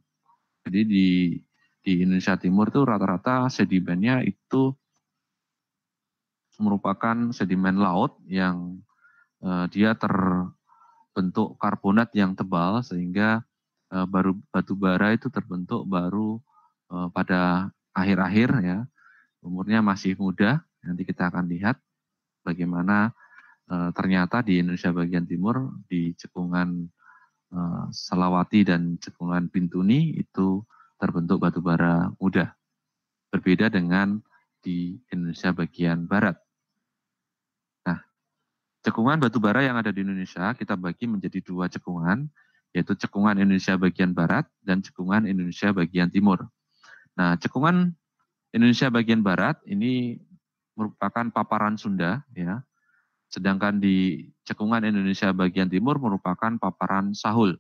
Jadi di Indonesia Timur itu rata-rata sedimennya itu merupakan sedimen laut yang dia terbentuk karbonat yang tebal sehingga baru batu bara itu terbentuk baru pada akhir-akhir, ya, umurnya masih muda. Nanti kita akan lihat bagaimana ternyata di Indonesia bagian timur di cekungan Salawati dan cekungan Bintuni itu terbentuk batu bara muda. Berbeda dengan di Indonesia bagian barat. Nah, cekungan batu bara yang ada di Indonesia kita bagi menjadi 2 cekungan, yaitu cekungan Indonesia bagian barat dan cekungan Indonesia bagian timur. Nah, cekungan Indonesia bagian barat ini merupakan paparan Sunda, ya. Sedangkan di cekungan Indonesia bagian timur merupakan paparan Sahul,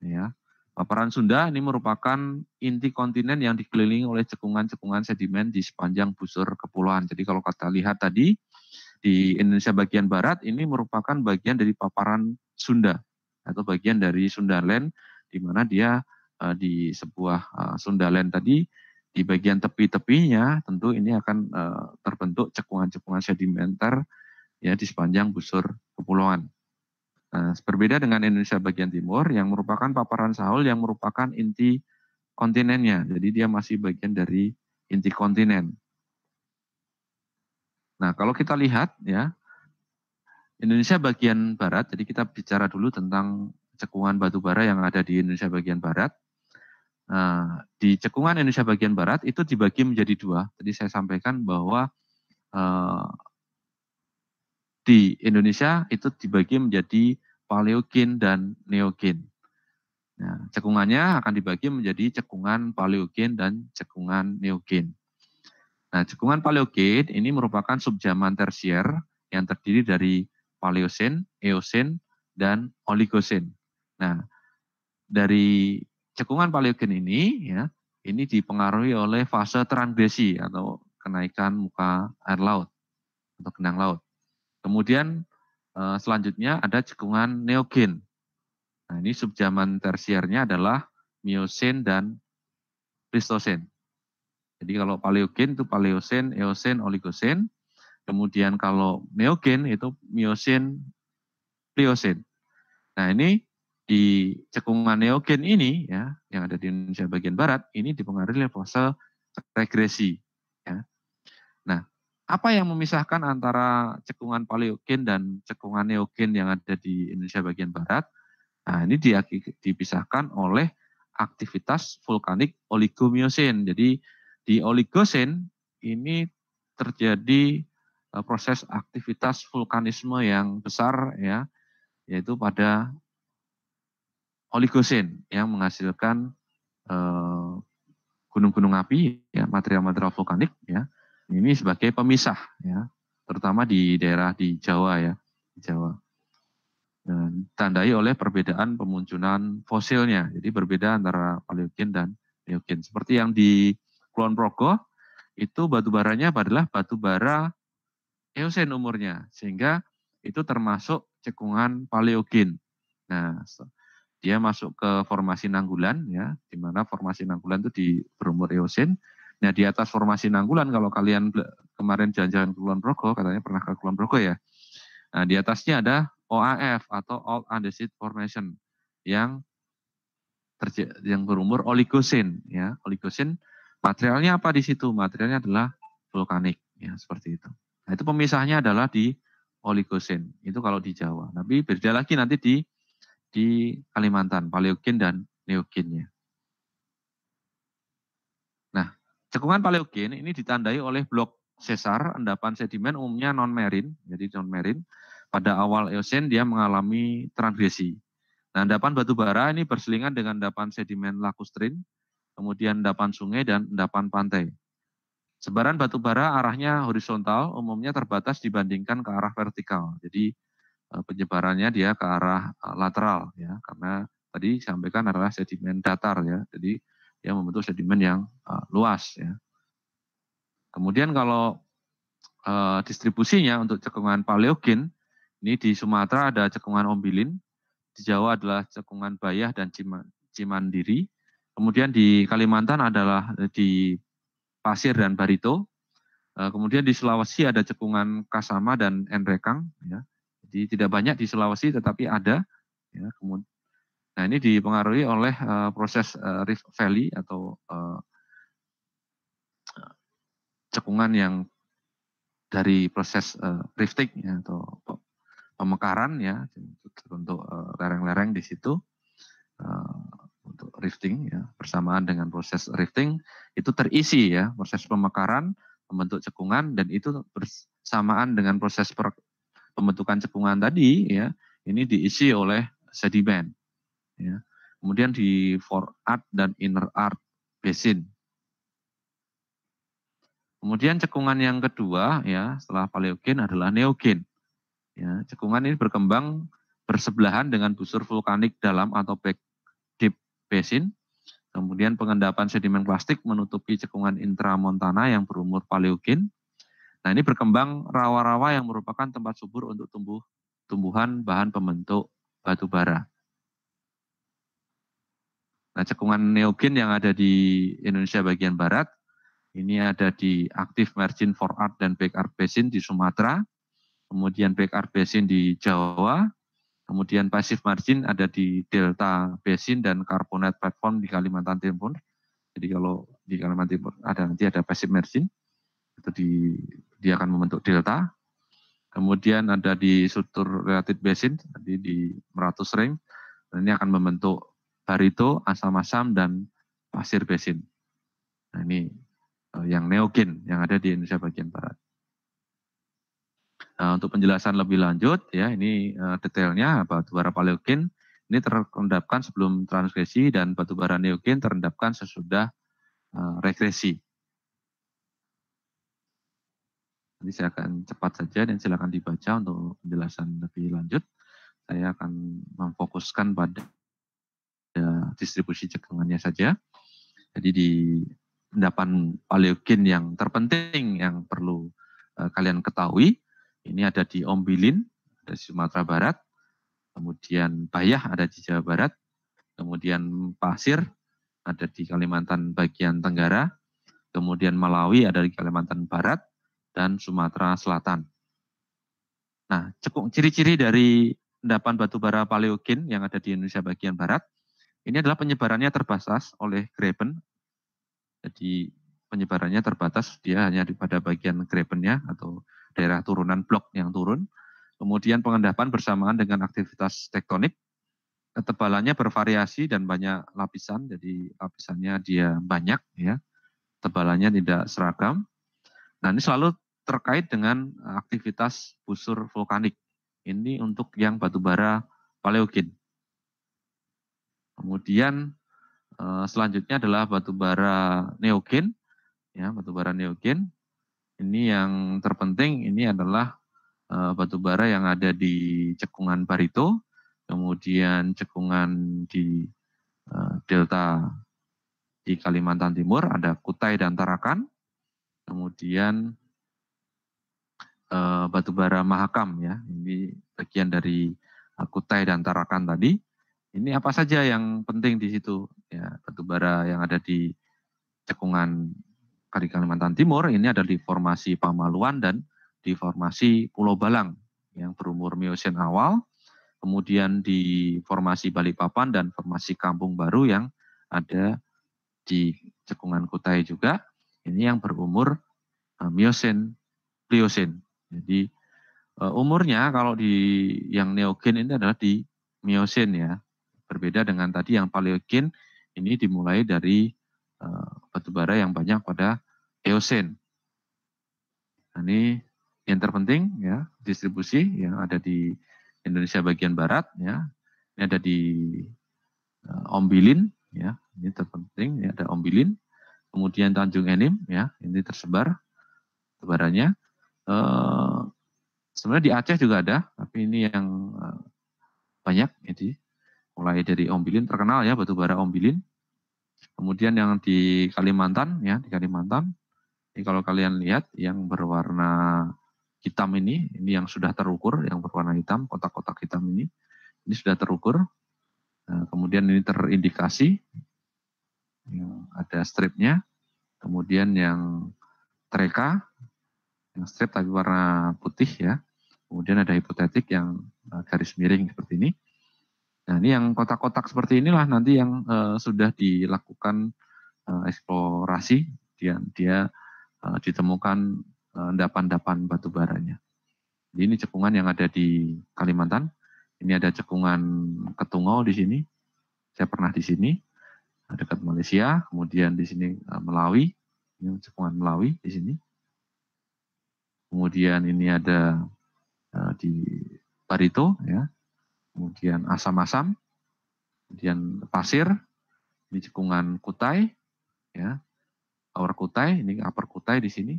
ya. Paparan Sunda ini merupakan inti kontinen yang dikelilingi oleh cekungan-cekungan sedimen di sepanjang busur kepulauan. Jadi kalau kita lihat tadi di Indonesia bagian barat ini merupakan bagian dari paparan Sunda atau bagian dari Sundaland, di mana dia di sebuah Sundaland tadi di bagian tepi-tepinya tentu ini akan terbentuk cekungan-cekungan sedimenter, ya, di sepanjang busur kepulauan. Nah, berbeda dengan Indonesia bagian timur yang merupakan paparan Sahul yang merupakan inti kontinennya. Jadi dia masih bagian dari inti kontinen. Nah, kalau kita lihat, ya, Indonesia bagian barat, jadi kita bicara dulu tentang cekungan batu bara yang ada di Indonesia bagian barat. Nah, di cekungan Indonesia bagian barat itu dibagi menjadi 2. Tadi saya sampaikan bahwa di Indonesia itu dibagi menjadi Paleogen dan Neogen. Nah, cekungannya akan dibagi menjadi cekungan Paleogen dan cekungan Neogen. Nah, cekungan Paleogen ini merupakan subzaman tersier yang terdiri dari Paleosen, Eosen, dan Oligosen. Nah, dari cekungan Paleogen ini, ya, ini dipengaruhi oleh fase transgresi atau kenaikan muka air laut atau genang laut. Kemudian selanjutnya ada cekungan Neogen. Nah, ini subzaman tersiernya adalah Miosen dan Plistosen. Jadi kalau Paleogen itu Paleosen, Eosen, Oligosen. Kemudian kalau Neogen itu Miosen, Pliosen. Nah, ini di cekungan neogen ini ya, yang ada di Indonesia bagian barat, ini dipengaruhi oleh fase regresi. Ya. Nah, apa yang memisahkan antara cekungan paleogen dan cekungan neogen yang ada di Indonesia bagian barat? Nah, ini dipisahkan oleh aktivitas vulkanik oligomiosin. Jadi di oligosen ini terjadi proses aktivitas vulkanisme yang besar ya, yaitu pada oligosen yang menghasilkan gunung-gunung api, ya, material-material vulkanik, ya, ini sebagai pemisah, ya, terutama di daerah di Jawa, ya, di Jawa. Dan ditandai oleh perbedaan pemunculan fosilnya, jadi berbeda antara paleogen dan neogen. Seperti yang di Kulon Progo, itu batu baranya adalah batu bara Eosen umurnya, sehingga itu termasuk cekungan paleogen. Nah, dia masuk ke formasi Nanggulan, ya, di mana formasi Nanggulan itu di berumur Eosen. Nah, di atas formasi Nanggulan, kalau kalian kemarin jalan-jalan ke Kulon Progo, katanya pernah ke Kulon Progo ya. Nah, di atasnya ada OAF atau Old Andesite Formation yang berumur Oligocene, ya. Oligocene materialnya apa di situ? Materialnya adalah vulkanik, ya, seperti itu. Nah, itu pemisahnya adalah di Oligocene. Itu kalau di Jawa. Tapi beda lagi nanti di Kalimantan, paleogen dan neogennya. Nah, cekungan paleogen ini ditandai oleh blok sesar, endapan sedimen umumnya non-marine, jadi non-marine. Pada awal Eosen dia mengalami transgresi. Nah, endapan batu bara ini berselingan dengan endapan sedimen lakustrin, kemudian endapan sungai dan endapan pantai. Sebaran batu bara arahnya horizontal, umumnya terbatas dibandingkan ke arah vertikal. Jadi penyebarannya dia ke arah lateral, ya, karena tadi sampaikan adalah sedimen datar, ya. Jadi dia membentuk sedimen yang luas, ya. Kemudian kalau distribusinya untuk cekungan paleogen, ini di Sumatera ada cekungan ombilin, di Jawa adalah cekungan bayah dan cimandiri, kemudian di Kalimantan adalah di pasir dan barito, kemudian di Sulawesi ada cekungan kasama dan enrekang, ya. Jadi tidak banyak di Sulawesi tetapi ada, ya. Kemudian, nah ini dipengaruhi oleh proses rift valley atau cekungan yang dari proses rifting, ya, atau pemekaran, ya, untuk lereng-lereng di situ untuk rifting, ya, bersamaan dengan proses rifting itu terisi, ya, proses pemekaran membentuk cekungan, dan itu bersamaan dengan proses pembentukan cekungan tadi, ya, ini diisi oleh sedimen, ya. Kemudian di forart dan inner arc basin. Kemudian cekungan yang kedua, ya, setelah paleogen adalah neogen. Ya, cekungan ini berkembang bersebelahan dengan busur vulkanik dalam atau back deep basin. Kemudian pengendapan sedimen plastik menutupi cekungan intramontana yang berumur paleogen. Nah, ini berkembang rawa-rawa yang merupakan tempat subur untuk tumbuhan bahan pembentuk batu bara. Nah, cekungan neogen yang ada di Indonesia bagian barat, ini ada di active margin forart dan backarc basin di Sumatera, kemudian backarc basin di Jawa, kemudian passive margin ada di delta basin dan carbonate platform di Kalimantan Timur. Jadi kalau di Kalimantan Timur nanti ada passive margin, itu dia akan membentuk delta. Kemudian ada di struktur related basin, tadi di Meratus Ring, ini akan membentuk barito, asam-asam, dan pasir basin. Nah, ini yang neogen yang ada di Indonesia bagian barat. Nah, untuk penjelasan lebih lanjut, ya, ini detailnya batu bara paleogen ini terendapkan sebelum transgresi dan batu bara neogen terendapkan sesudah regresi. Nanti saya akan cepat saja dan silakan dibaca untuk penjelasan lebih lanjut. Saya akan memfokuskan pada distribusi cekungannya saja. Jadi di endapan paleogen yang terpenting yang perlu kalian ketahui, ini ada di Ombilin, ada di Sumatera Barat, kemudian Bayah ada di Jawa Barat, kemudian Pasir ada di Kalimantan bagian Tenggara, kemudian Malawi ada di Kalimantan Barat, dan Sumatera Selatan. Nah, ciri-ciri dari endapan batubara paleogen yang ada di Indonesia bagian barat. Ini adalah penyebarannya terbatas oleh Graben. Jadi penyebarannya terbatas, dia hanya pada bagian Grabennya atau daerah turunan blok yang turun. Kemudian pengendapan bersamaan dengan aktivitas tektonik. Ketebalannya bervariasi dan banyak lapisan, jadi lapisannya dia banyak ya. Tebalannya tidak seragam. Nah, ini selalu terkait dengan aktivitas busur vulkanik. Ini untuk yang batubara paleogen. Kemudian selanjutnya adalah batubara neogen, ya, batubara neogen. Ini yang terpenting ini adalah batubara yang ada di cekungan Barito, kemudian cekungan di delta di Kalimantan Timur ada Kutai dan Tarakan, kemudian batubara Mahakam ya, ini bagian dari Kutai dan Tarakan tadi. Ini apa saja yang penting di situ ya, batubara yang ada di cekungan Kalimantan Timur ini ada di formasi Pamaluan dan di formasi Pulau Balang yang berumur Miocene awal, kemudian di formasi Balikpapan dan formasi Kampung Baru yang ada di cekungan Kutai juga, ini yang berumur Miocene Pliocene. Jadi umurnya kalau di yang neogen ini adalah di Miocene ya, berbeda dengan tadi yang Paleogen ini dimulai dari batubara yang banyak pada Eocene. Nah, ini yang terpenting ya, distribusi yang ada di Indonesia bagian barat ya. Ini ada di Ombilin ya, ini terpenting ya, ada Ombilin. Kemudian Tanjung Enim ya, ini tersebar sebarannya. Sebenarnya di Aceh juga ada, tapi ini yang banyak jadi mulai dari Ombilin terkenal ya, batubara Ombilin. Kemudian yang di Kalimantan ya, di Kalimantan ini kalau kalian lihat yang berwarna hitam ini yang sudah terukur, yang berwarna hitam, kotak-kotak hitam ini sudah terukur. Nah, kemudian ini terindikasi, yang ada stripnya. Kemudian yang treka, yang strip tapi warna putih ya. Kemudian ada hipotetik yang garis miring seperti ini. Nah, ini yang kotak-kotak seperti inilah nanti yang sudah dilakukan eksplorasi, dia ditemukan endapan-endapan batu baranya. Jadi ini cekungan yang ada di Kalimantan. Ini ada cekungan Ketungau di sini. Saya pernah di sini dekat Malaysia. Kemudian di sini Melawi. Ini cekungan Melawi di sini. Kemudian ini ada di Barito ya. Kemudian Asam-Asam. Kemudian Pasir. Ini cekungan Kutai ya. Lower Kutai, ini Upper Kutai di sini.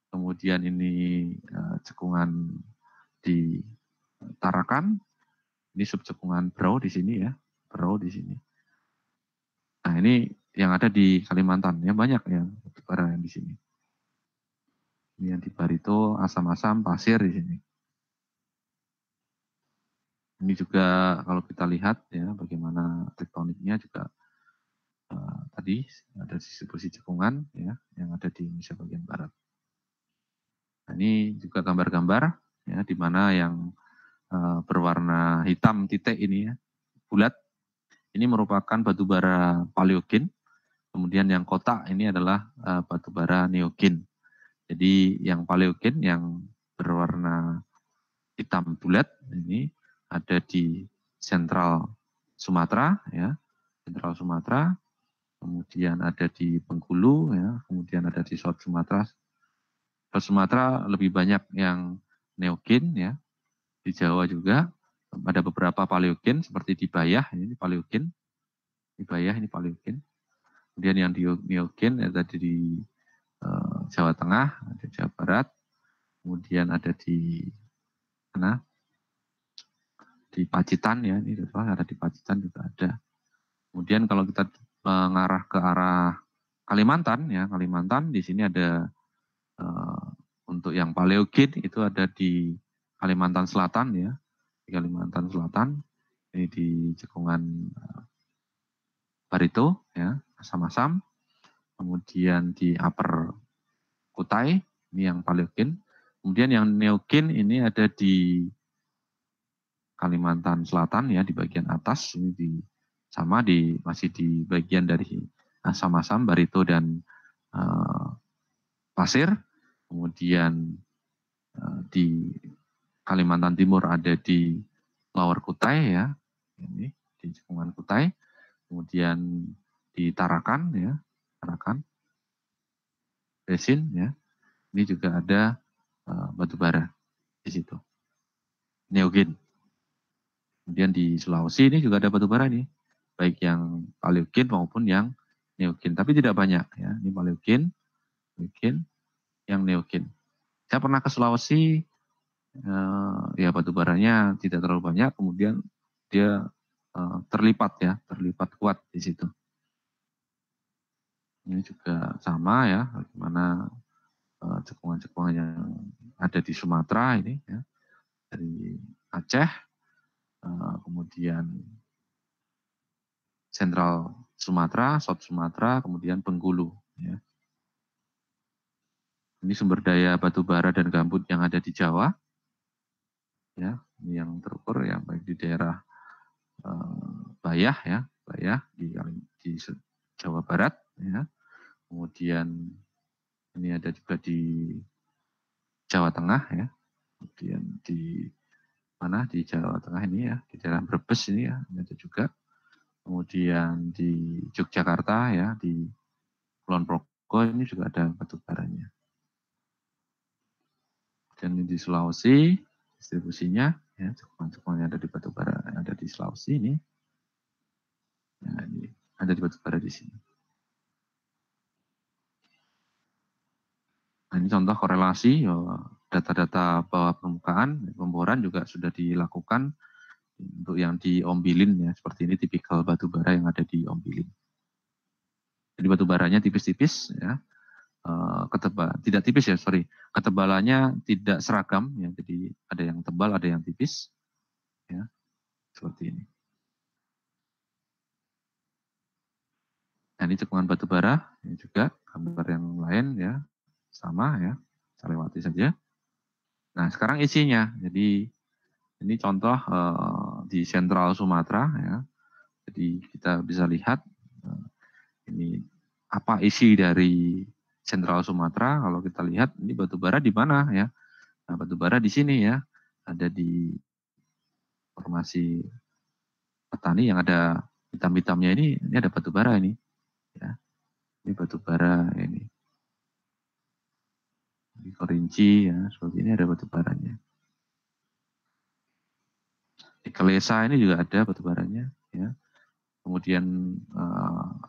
Kemudian ini cekungan di Tarakan, ini subcekungan Brau di sini ya, Brau di sini. Nah ini yang ada di Kalimantan ya, banyak yang batubara yang di sini. Ini yang di Barito, Asam-Asam, Pasir di sini. Ini juga kalau kita lihat ya bagaimana tektoniknya juga tadi ada distribusi cekungan ya yang ada di Indonesia bagian barat. Nah, ini juga gambar-gambar ya di mana yang berwarna hitam titik ini ya, bulat. Ini merupakan batubara paleogen. Kemudian yang kotak ini adalah batubara neogen. Jadi yang paleogen yang berwarna hitam bulat ini ada di sentral Sumatera ya, sentral Sumatera. Kemudian ada di Bengkulu ya, kemudian ada di South Sumatera. South Sumatera lebih banyak yang neogen ya. Di Jawa juga ada beberapa paleogen seperti di Bayah, ini paleogen. Di Bayah ini paleogen. Kemudian yang di neogen ada di Jawa Tengah, ada di Jawa Barat. Kemudian ada di mana? Di Pacitan ya, ini ada di Pacitan juga ada. Kemudian kalau kita mengarah ke arah Kalimantan ya, Kalimantan di sini ada untuk yang paleogen itu ada di Kalimantan Selatan ya, di Kalimantan Selatan ini di cekungan Barito ya, Asam-Asam. Kemudian di Upper Kutai ini yang paleogen. Kemudian yang neogen ini ada di Kalimantan Selatan ya, di bagian atas ini masih di bagian dari Asam-Asam, Barito dan Pasir. Kemudian di Kalimantan Timur ada di Lower Kutai ya, ini di cekungan Kutai. Kemudian di Tarakan ya, Tarakan Basin ya, ini juga ada batu bara di situ, neogen. Kemudian di Sulawesi ini juga ada batu bara nih, baik yang paleogen maupun yang neogen, tapi tidak banyak ya. Ini paleogen, yang neogen. Saya pernah ke Sulawesi, ya batu baranya tidak terlalu banyak, kemudian dia terlipat kuat di situ. Ini juga sama ya, bagaimana cekungan-cekungan yang ada di Sumatera ini ya, dari Aceh, kemudian Sentral Sumatera, South Sumatera, kemudian Bengkulu. Ya. Ini sumber daya batu bara dan gambut yang ada di Jawa. Ya, ini yang terukur ya, baik di daerah Bayah ya, Bayah di Jawa Barat. Ya. Kemudian ini ada juga di Jawa Tengah ya. Kemudian di mana di Jawa Tengah ini ya, di daerah Brebes ini ya, ini ada juga. Kemudian di Yogyakarta ya, di Kulon Progo ini juga ada batu baranya. Dan di Sulawesi distribusinya ya, cekungan-cekungan yang ada di batu bara yang ada di Sulawesi ini, nah, ini ada di batu bara di sini. Nah, ini contoh korelasi data-data bawah permukaan pemboran juga sudah dilakukan untuk yang di Ombilin ya, seperti ini tipikal batu bara yang ada di Ombilin. Jadi batu baranya tipis-tipis ya, tidak tipis ya, ketebalannya tidak seragam ya, jadi ada yang tebal, ada yang tipis ya, seperti ini. Nah, ini cekungan batu bara, ini juga gambar yang lain ya, sama ya, saya lewati saja. Nah, sekarang isinya, jadi ini contoh di Sentral Sumatera ya, jadi kita bisa lihat ini apa isi dari Sentral Sumatera. Kalau kita lihat ini batu bara di mana ya, nah batu bara di sini ya, ada di formasi petani yang ada hitam-hitamnya ini ada batu bara ini ya, ini batu bara ini. Di Kerinci ya, seperti ini ada batu baranya. Di Kelesa ini juga ada batu baranya ya. Kemudian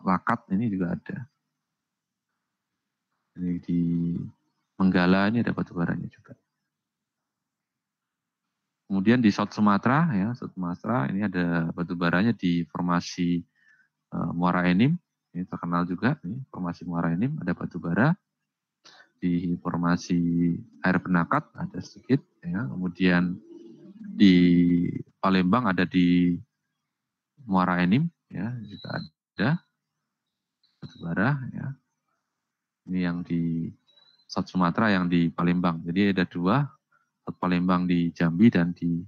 Lakat ini juga ada. Ini di Menggala ini ada batu baranya juga. Kemudian di South Sumatera ya, South Sumatera ini ada batu baranya di formasi Muara Enim. Ini terkenal juga nih, formasi Muara Enim ada batu bara. Di formasi Air Benakat ada sedikit ya. Kemudian di Palembang ada di Muara Enim ya, juga ada batu bara ya. Ini yang di South Sumatera yang di Palembang. Jadi ada dua, South Palembang di Jambi dan di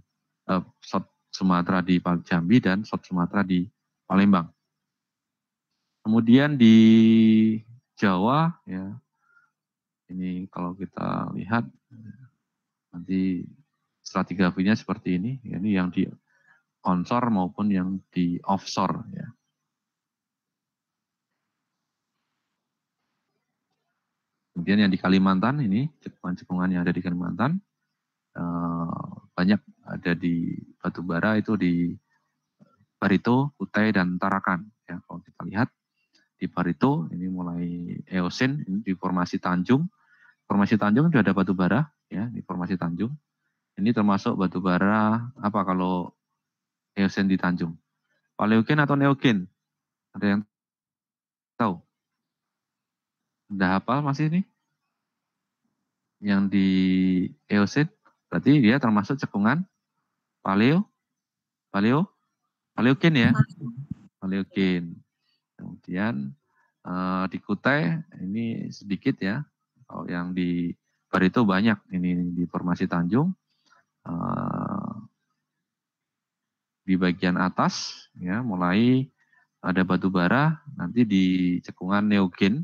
South Sumatera di Jambi dan South Sumatera di Palembang. Kemudian di Jawa ya, ini kalau kita lihat nanti stratigrafinya seperti ini. Ini yang di onshore maupun yang di offshore ya. Kemudian yang di Kalimantan ini, cekungan-cekungan yang ada di Kalimantan, banyak ada di batu bara itu di Barito, Kutai, dan Tarakan. Ya, kalau kita lihat di Barito, ini mulai Eosin, ini di formasi Tanjung. Formasi Tanjung itu ada batu bara, ya, di formasi Tanjung. Ini termasuk batu bara, apa kalau Eosin di Tanjung? Paleogen atau Neogen? Ada yang tahu? Udah hafal masih nih? Yang di Eosin, berarti dia termasuk cekungan Paleogen ya, Paleogen. Kemudian di Kutai ini sedikit ya, kalau yang di Barito banyak, ini di formasi Tanjung. di bagian atas, ya, mulai ada batu bara, nanti di cekungan neogen.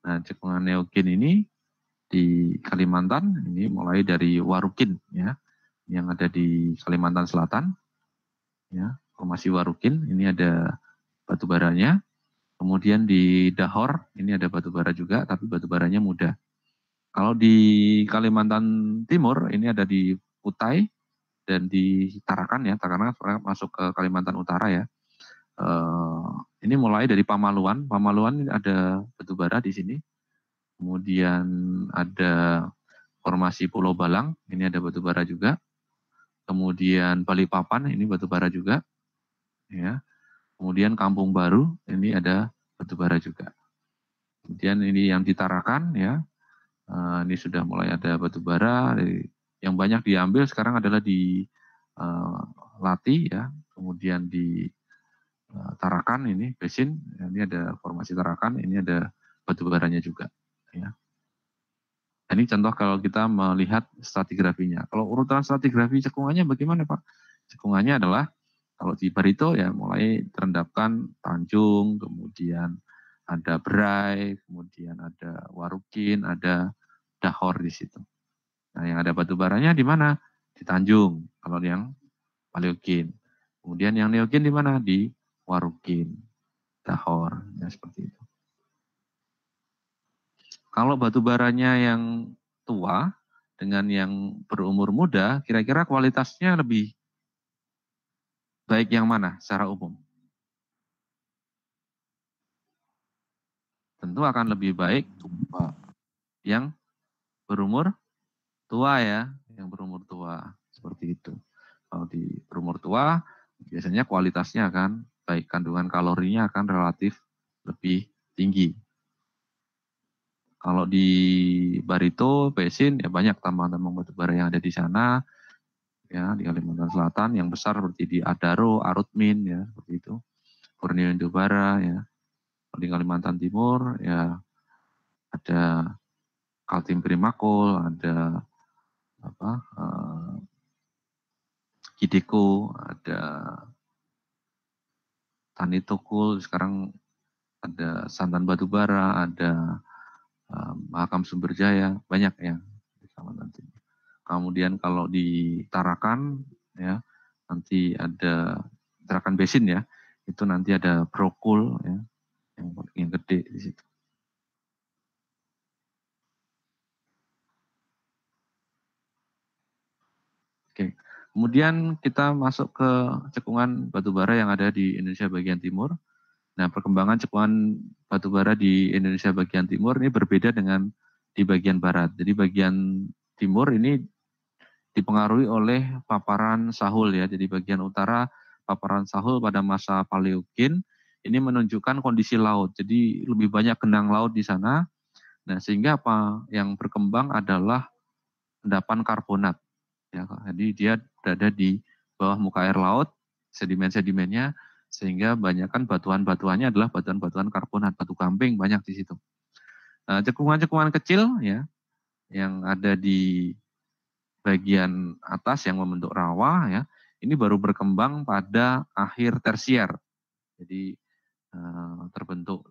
Nah, cekungan neogen ini di Kalimantan, ini mulai dari Warukin, ya, yang ada di Kalimantan Selatan, ya, formasi Warukin, ini ada batu baranya. Kemudian di Dahor, ini ada batu bara juga, tapi batu baranya muda. Kalau di Kalimantan Timur, ini ada di Kutai dan di Tarakan, ya, Tarakan masuk ke Kalimantan Utara, ya. Ini mulai dari Pamaluan. Pamaluan ada batu bara di sini. Kemudian ada formasi Pulau Balang, ini ada batu bara juga. Kemudian Balikpapan, ini batu bara juga. Ya. Kemudian Kampung Baru, ini ada batu bara juga. Kemudian ini yang di Tarakan, ya. Ini sudah mulai ada batu bara. Yang banyak diambil sekarang adalah di Lati, ya. Kemudian di Tarakan ini Besin, ini ada formasi Tarakan, ini ada batu baranya juga, ya. Ini contoh kalau kita melihat stratigrafinya. Kalau urutan stratigrafi cekungannya bagaimana, Pak? Cekungannya adalah kalau di Barito, ya, mulai terendapkan Tanjung, kemudian ada Berai, kemudian ada Warukin, ada Dahor di situ. Nah, yang ada batu baranya di mana? Di Tanjung, kalau yang Paleogen. Kemudian yang Neogen di mana? Di Warukin, Dahor, ya, seperti itu. Kalau batu baranya yang tua dengan yang berumur muda, kira-kira kualitasnya lebih baik yang mana secara umum? Tentu akan lebih baik yang berumur tua, ya, yang berumur tua, seperti itu. Kalau di berumur tua, biasanya kualitasnya akan baik, kandungan kalorinya akan relatif lebih tinggi. Kalau di Barito, Besin, ya banyak tambang-tambang batu bara yang ada di sana, ya, di Kalimantan Selatan, yang besar seperti di Adaro, Arutmin, ya, seperti itu. Borneo Indobara, ya. Di Kalimantan Timur, ya, ada Kaltim Primakol, ada apa, Kideko, ada Tani Tukul, sekarang ada Santan Batubara, ada Mahakam Sumberjaya, banyak, ya, di Kalimantan Timur. Kemudian kalau di Tarakan, ya, nanti ada Tarakan Basin, ya, itu nanti ada Brokul, ya, yang gede di situ. Oke, kemudian kita masuk ke cekungan batubara yang ada di Indonesia bagian timur. Nah, perkembangan cekungan batubara di Indonesia bagian timur ini berbeda dengan di bagian barat. Jadi bagian timur ini dipengaruhi oleh paparan Sahul, ya. Jadi bagian utara paparan Sahul pada masa Paleogen ini menunjukkan kondisi laut. Jadi lebih banyak genang laut di sana. Nah, sehingga apa yang berkembang adalah endapan karbonat. Ya, jadi dia berada di bawah muka air laut, sedimen-sedimennya, sehingga banyakkan batuan-batuannya adalah batuan-batuan karbonat, batu gamping banyak di situ. Nah, cekungan-cekungan kecil, ya, yang ada di bagian atas yang membentuk rawa, ya, ini baru berkembang pada akhir tersier. Jadi terbentuk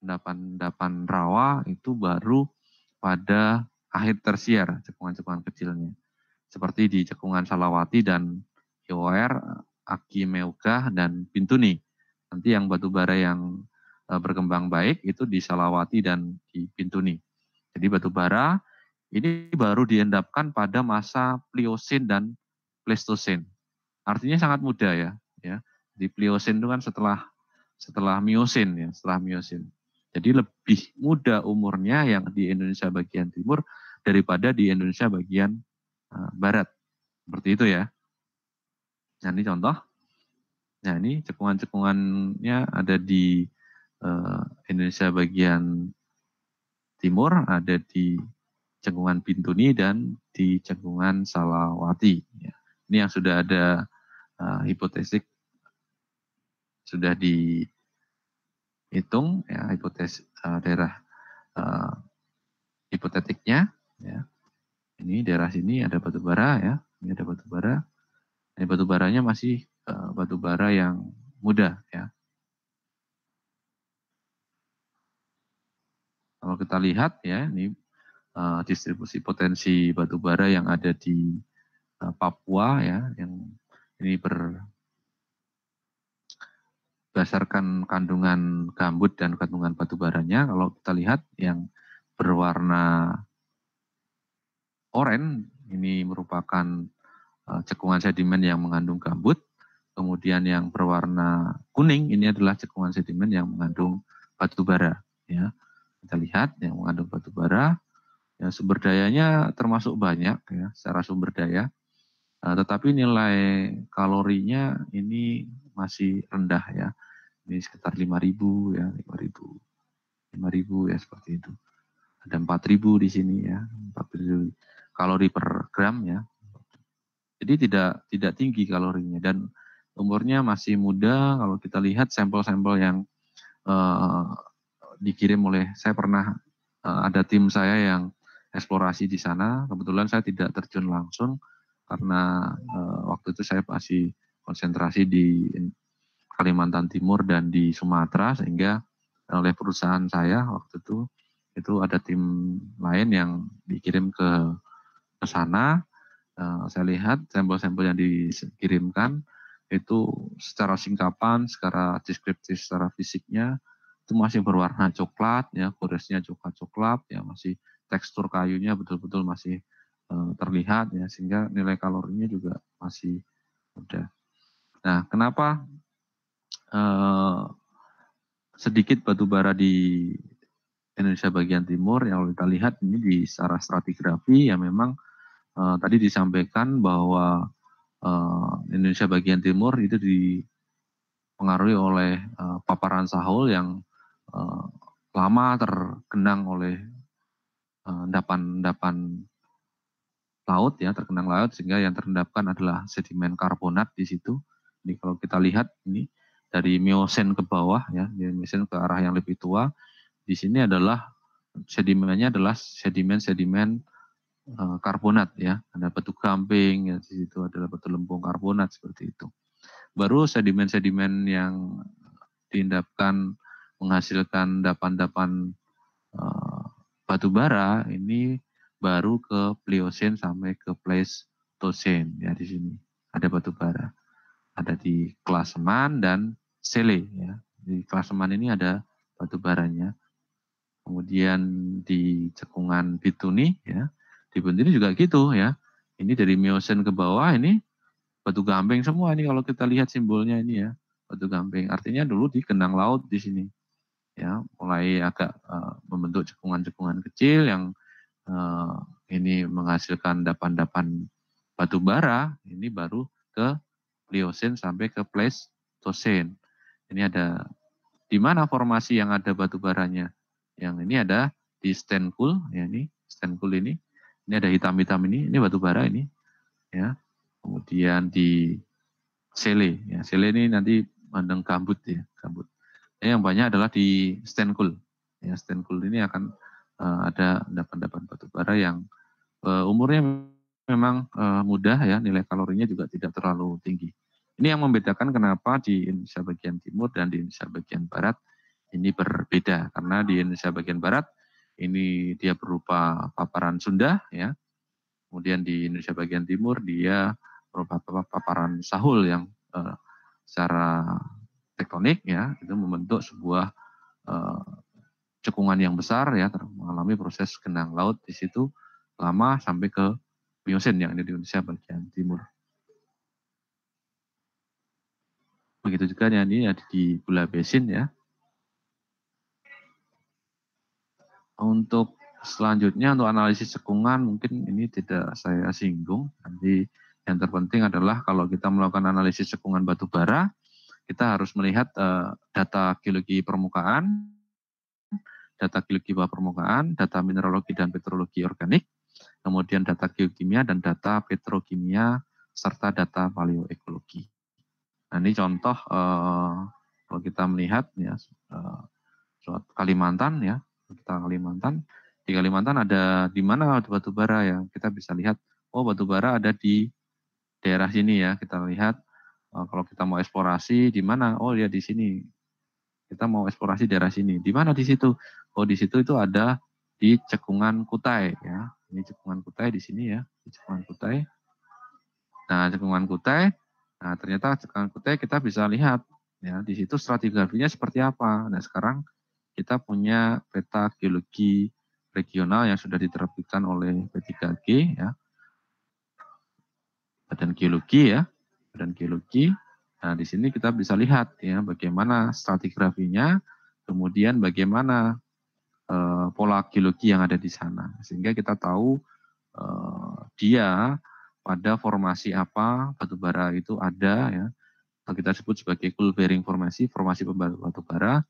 endapan-endapan rawa itu baru pada akhir tersier, cekungan-cekungan kecilnya. Seperti di cekungan Salawati dan Yower, Aki Meugah, dan Bintuni. Nanti yang batu bara yang berkembang baik itu di Salawati dan di Bintuni. Jadi batu bara ini baru diendapkan pada masa Pliocene dan Pleistocene. Artinya sangat muda, ya. Di Pliocene itu kan setelah Miocene, ya, setelah Miocene. Jadi lebih muda umurnya yang di Indonesia bagian timur daripada di Indonesia bagian barat. Seperti itu, ya. Nah, ini contoh. Nah, ini cekungan-cekungannya ada di Indonesia bagian timur, ada di cekungan Bintuni dan di cekungan Salawati. Ya. Ini yang sudah ada hipotesis, sudah dihitung, ya, hipotesis daerah hipotetiknya. Ya. Ini daerah sini ada batu bara, ya. Ini ada batu bara. Ini batu baranya masih batu bara yang muda ya. Kalau kita lihat ya, ini distribusi potensi batu bara yang ada di Papua ya, yang ini berdasarkan kandungan gambut dan kandungan batu baranya. Kalau kita lihat yang berwarna oranye ini merupakan cekungan sedimen yang mengandung gambut. Kemudian yang berwarna kuning ini adalah cekungan sedimen yang mengandung batu bara. Ya, kita lihat yang mengandung batu bara, ya, sumber dayanya termasuk banyak ya secara sumber daya. Tetapi nilai kalorinya ini masih rendah ya. Ini sekitar 5.000 ya, 5.000 ya seperti itu. Ada 4.000 di sini ya, 4.000 kalori per gram ya. Jadi tidak tinggi kalorinya dan umurnya masih muda. Kalau kita lihat sampel-sampel yang dikirim oleh, saya pernah ada tim saya yang eksplorasi di sana. Kebetulan saya tidak terjun langsung karena waktu itu saya masih konsentrasi di Kalimantan Timur dan di Sumatera, sehingga oleh perusahaan saya waktu itu ada tim lain yang dikirim ke sana. Saya lihat sampel-sampel yang dikirimkan itu secara singkapan, secara deskriptif, secara fisiknya itu masih berwarna coklat, ya, koresnya coklat-coklat, ya, masih tekstur kayunya betul-betul masih terlihat, ya, sehingga nilai kalorinya juga masih mudah. Nah, kenapa sedikit batu bara di Indonesia bagian timur? Yang kita lihat ini di secara stratigrafi ya memang tadi disampaikan bahwa Indonesia bagian timur itu dipengaruhi oleh paparan sahul yang lama tergenang oleh endapan laut ya, tergenang laut, sehingga yang terendapkan adalah sedimen karbonat di situ. Ini kalau kita lihat ini dari Miosen ke bawah ya, Miosen ke arah yang lebih tua. Di sini adalah sedimennya adalah sedimen-sedimen karbonat ya, ada batu gamping ya, di situ adalah batu lempung karbonat seperti itu. Baru sedimen-sedimen yang diendapkan menghasilkan endapan-endapan batu bara ini baru ke Pliocene sampai ke Pleistocene ya, di sini ada batu bara. Ada di Klaseman dan Sele ya. Di Klaseman ini ada batu baranya. Kemudian di cekungan Bituni ya. Di Bituni juga gitu ya. Ini dari Miosen ke bawah ini batu gamping semua ini kalau kita lihat simbolnya ini ya. Batu gamping. Artinya dulu digenang laut di sini. Ya, mulai agak membentuk cekungan-cekungan kecil yang ini menghasilkan endapan-endapan batu bara, ini baru ke Pliocene sampai ke Pleistocene. Ini ada di mana formasi yang ada batu baranya? Yang ini ada di Steenkool, ya ini Steenkool ini ada hitam-hitam ini batu bara ini, ya. Kemudian di Sele, ya Sele ini nanti mandeng gambut ya, gambut. Yang banyak adalah di Steenkool, ya Steenkool ini akan ada endapan-endapan batu bara yang umurnya memang mudah ya, nilai kalorinya juga tidak terlalu tinggi. Ini yang membedakan kenapa di Indonesia bagian timur dan di Indonesia bagian barat ini berbeda. Karena di Indonesia bagian barat ini dia berupa paparan Sunda ya. Kemudian di Indonesia bagian timur dia berupa paparan Sahul yang secara tektonik ya itu membentuk sebuah cekungan yang besar ya, mengalami proses genang laut di situ lama sampai ke Miocene yang ada di Indonesia bagian timur. Begitu juga yang ini ada di Gula Basin ya. Untuk selanjutnya untuk analisis cekungan mungkin ini tidak saya singgung. Nanti yang terpenting adalah kalau kita melakukan analisis cekungan batu bara, kita harus melihat data geologi permukaan, data geologi bawah permukaan, data mineralogi dan petrologi organik, kemudian data geokimia dan data petrokimia serta data paleoekologi. Nah, ini contoh kalau kita melihat ya Kalimantan ya, kita Kalimantan. Di Kalimantan ada di mana batu bara ya, kita bisa lihat oh batu bara ada di daerah sini ya. Kita lihat Kalau kita mau eksplorasi di mana? Oh ya di sini. Kita mau eksplorasi daerah sini. Di mana di situ? Oh di situ itu ada di Cekungan Kutai ya. Ini Cekungan Kutai di sini ya. Di Cekungan Kutai. Nah Cekungan Kutai. Nah ternyata Cekungan Kutai kita bisa lihat ya di situ stratigrafinya seperti apa. Nah sekarang kita punya peta geologi regional yang sudah diterbitkan oleh P3G ya. Badan Geologi ya. Badan Geologi. Nah, di sini kita bisa lihat ya bagaimana stratigrafinya, kemudian bagaimana pola geologi yang ada di sana. Sehingga kita tahu dia pada formasi apa batu bara itu ada ya. Kita sebut sebagai coal bearing formasi batu bara.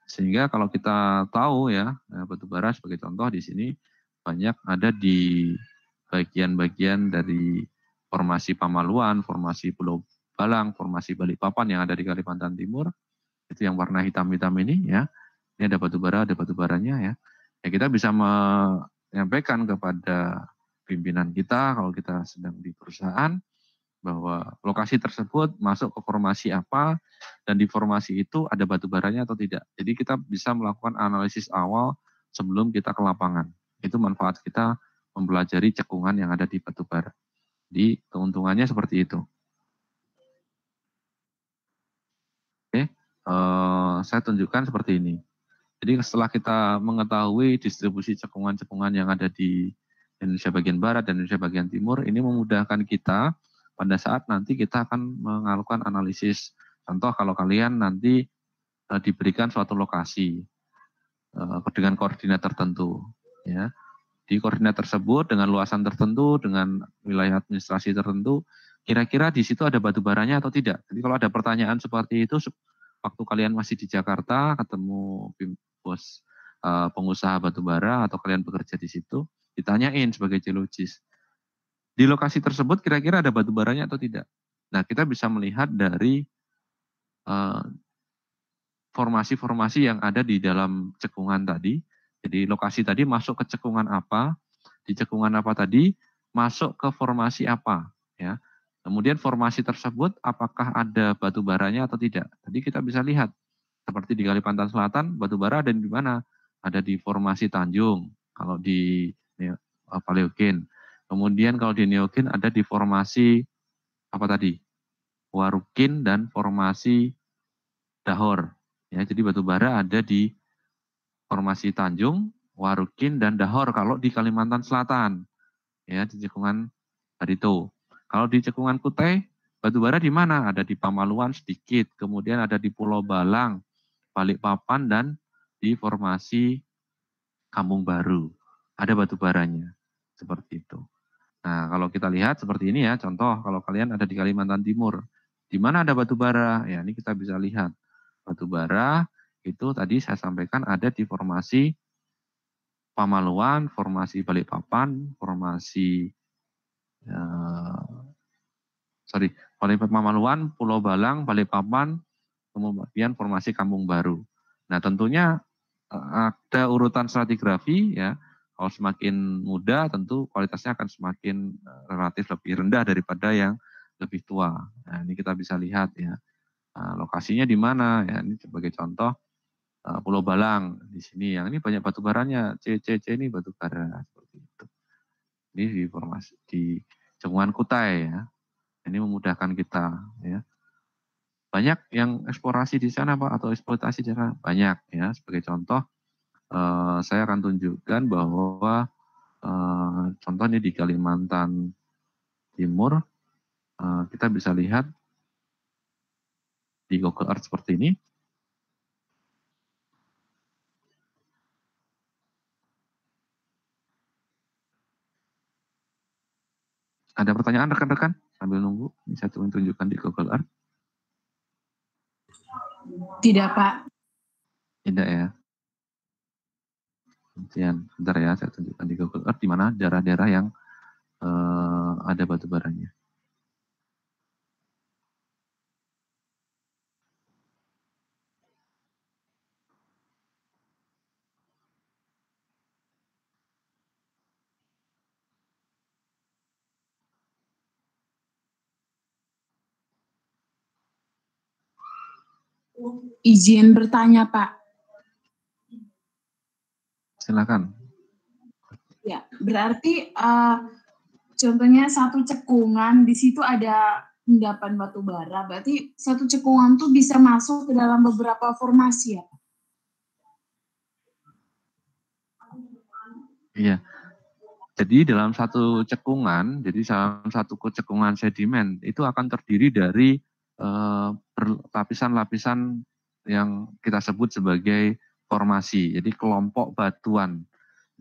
Sehingga kalau kita tahu ya batu bara sebagai contoh di sini banyak ada di bagian-bagian dari formasi Pamaluan, formasi Pulau Balang, formasi Balikpapan yang ada di Kalimantan Timur, itu yang warna hitam-hitam ini ya. Ini ada batu bara, ada batu baranya ya. Ya kita bisa menyampaikan kepada pimpinan kita kalau kita sedang di perusahaan bahwa lokasi tersebut masuk ke formasi apa dan di formasi itu ada batu baranya atau tidak. Jadi kita bisa melakukan analisis awal sebelum kita ke lapangan. Itu manfaat kita mempelajari cekungan yang ada di batu bara. Jadi keuntungannya seperti itu. Oke, saya tunjukkan seperti ini. Jadi setelah kita mengetahui distribusi cekungan-cekungan yang ada di Indonesia bagian Barat dan Indonesia bagian Timur, ini memudahkan kita pada saat nanti kita akan melakukan analisis. Contoh kalau kalian nanti diberikan suatu lokasi dengan koordinat tertentu, ya. Di koordinat tersebut dengan luasan tertentu, dengan wilayah administrasi tertentu, kira-kira di situ ada batu baranya atau tidak. Jadi kalau ada pertanyaan seperti itu, waktu kalian masih di Jakarta, ketemu bos pengusaha batu bara atau kalian bekerja di situ, ditanyain sebagai geologis. Di lokasi tersebut kira-kira ada batu baranya atau tidak. Nah kita bisa melihat dari formasi-formasi yang ada di dalam cekungan tadi. Jadi lokasi tadi masuk ke cekungan apa, di cekungan apa tadi masuk ke formasi apa, ya. Kemudian formasi tersebut apakah ada batu baranya atau tidak. Tadi kita bisa lihat seperti di Kalimantan Selatan batu bara ada di mana? Ada di formasi Tanjung. Kalau di Paleogen. Kemudian kalau di Neogen ada di formasi apa tadi? Warukin dan formasi Dahor. Ya, jadi batu bara ada di formasi Tanjung, Warukin, dan Dahor kalau di Kalimantan Selatan. Ya, di cekungan Barito. Kalau di cekungan Kutai, batu bara di mana? Ada di Pamaluan sedikit, kemudian ada di Pulau Balang, Balikpapan, dan di formasi Kampung Baru. Ada batu baranya. Seperti itu. Nah, kalau kita lihat seperti ini ya, contoh kalau kalian ada di Kalimantan Timur, di mana ada batu bara? Ya, ini kita bisa lihat. Batu bara itu tadi saya sampaikan ada di formasi Pamaluan, formasi Balikpapan, formasi Pamaluan, Pulau Balang, Balikpapan, kemudian formasi Kampung Baru. Nah, tentunya ada urutan stratigrafi ya. Kalau semakin muda tentu kualitasnya akan semakin relatif lebih rendah daripada yang lebih tua. Nah, ini kita bisa lihat ya. Nah, lokasinya di mana ya? Ini sebagai contoh Pulau Balang di sini yang ini banyak batu baranya. C ini batu bara seperti itu. Ini di formasi di Cekungan Kutai ya. Ini memudahkan kita ya. Banyak yang eksplorasi di sana Pak atau eksploitasi di sana banyak ya. Sebagai contoh saya akan tunjukkan bahwa contohnya di Kalimantan Timur kita bisa lihat di Google Earth seperti ini. Ada pertanyaan rekan-rekan sambil nunggu? Ini saya tunjukkan di Google Earth. Tidak Pak. Tidak ya. Kemudian, bentar ya, saya tunjukkan di Google Earth di mana daerah-daerah yang ada batu baranya. Izin bertanya, Pak. Silakan. Ya, berarti contohnya satu cekungan, di situ ada endapan batu bara. Berarti satu cekungan tuh bisa masuk ke dalam beberapa formasi ya? Iya. Jadi dalam satu cekungan, jadi dalam satu cekungan sedimen itu akan terdiri dari lapisan-lapisan yang kita sebut sebagai formasi. Jadi kelompok batuan.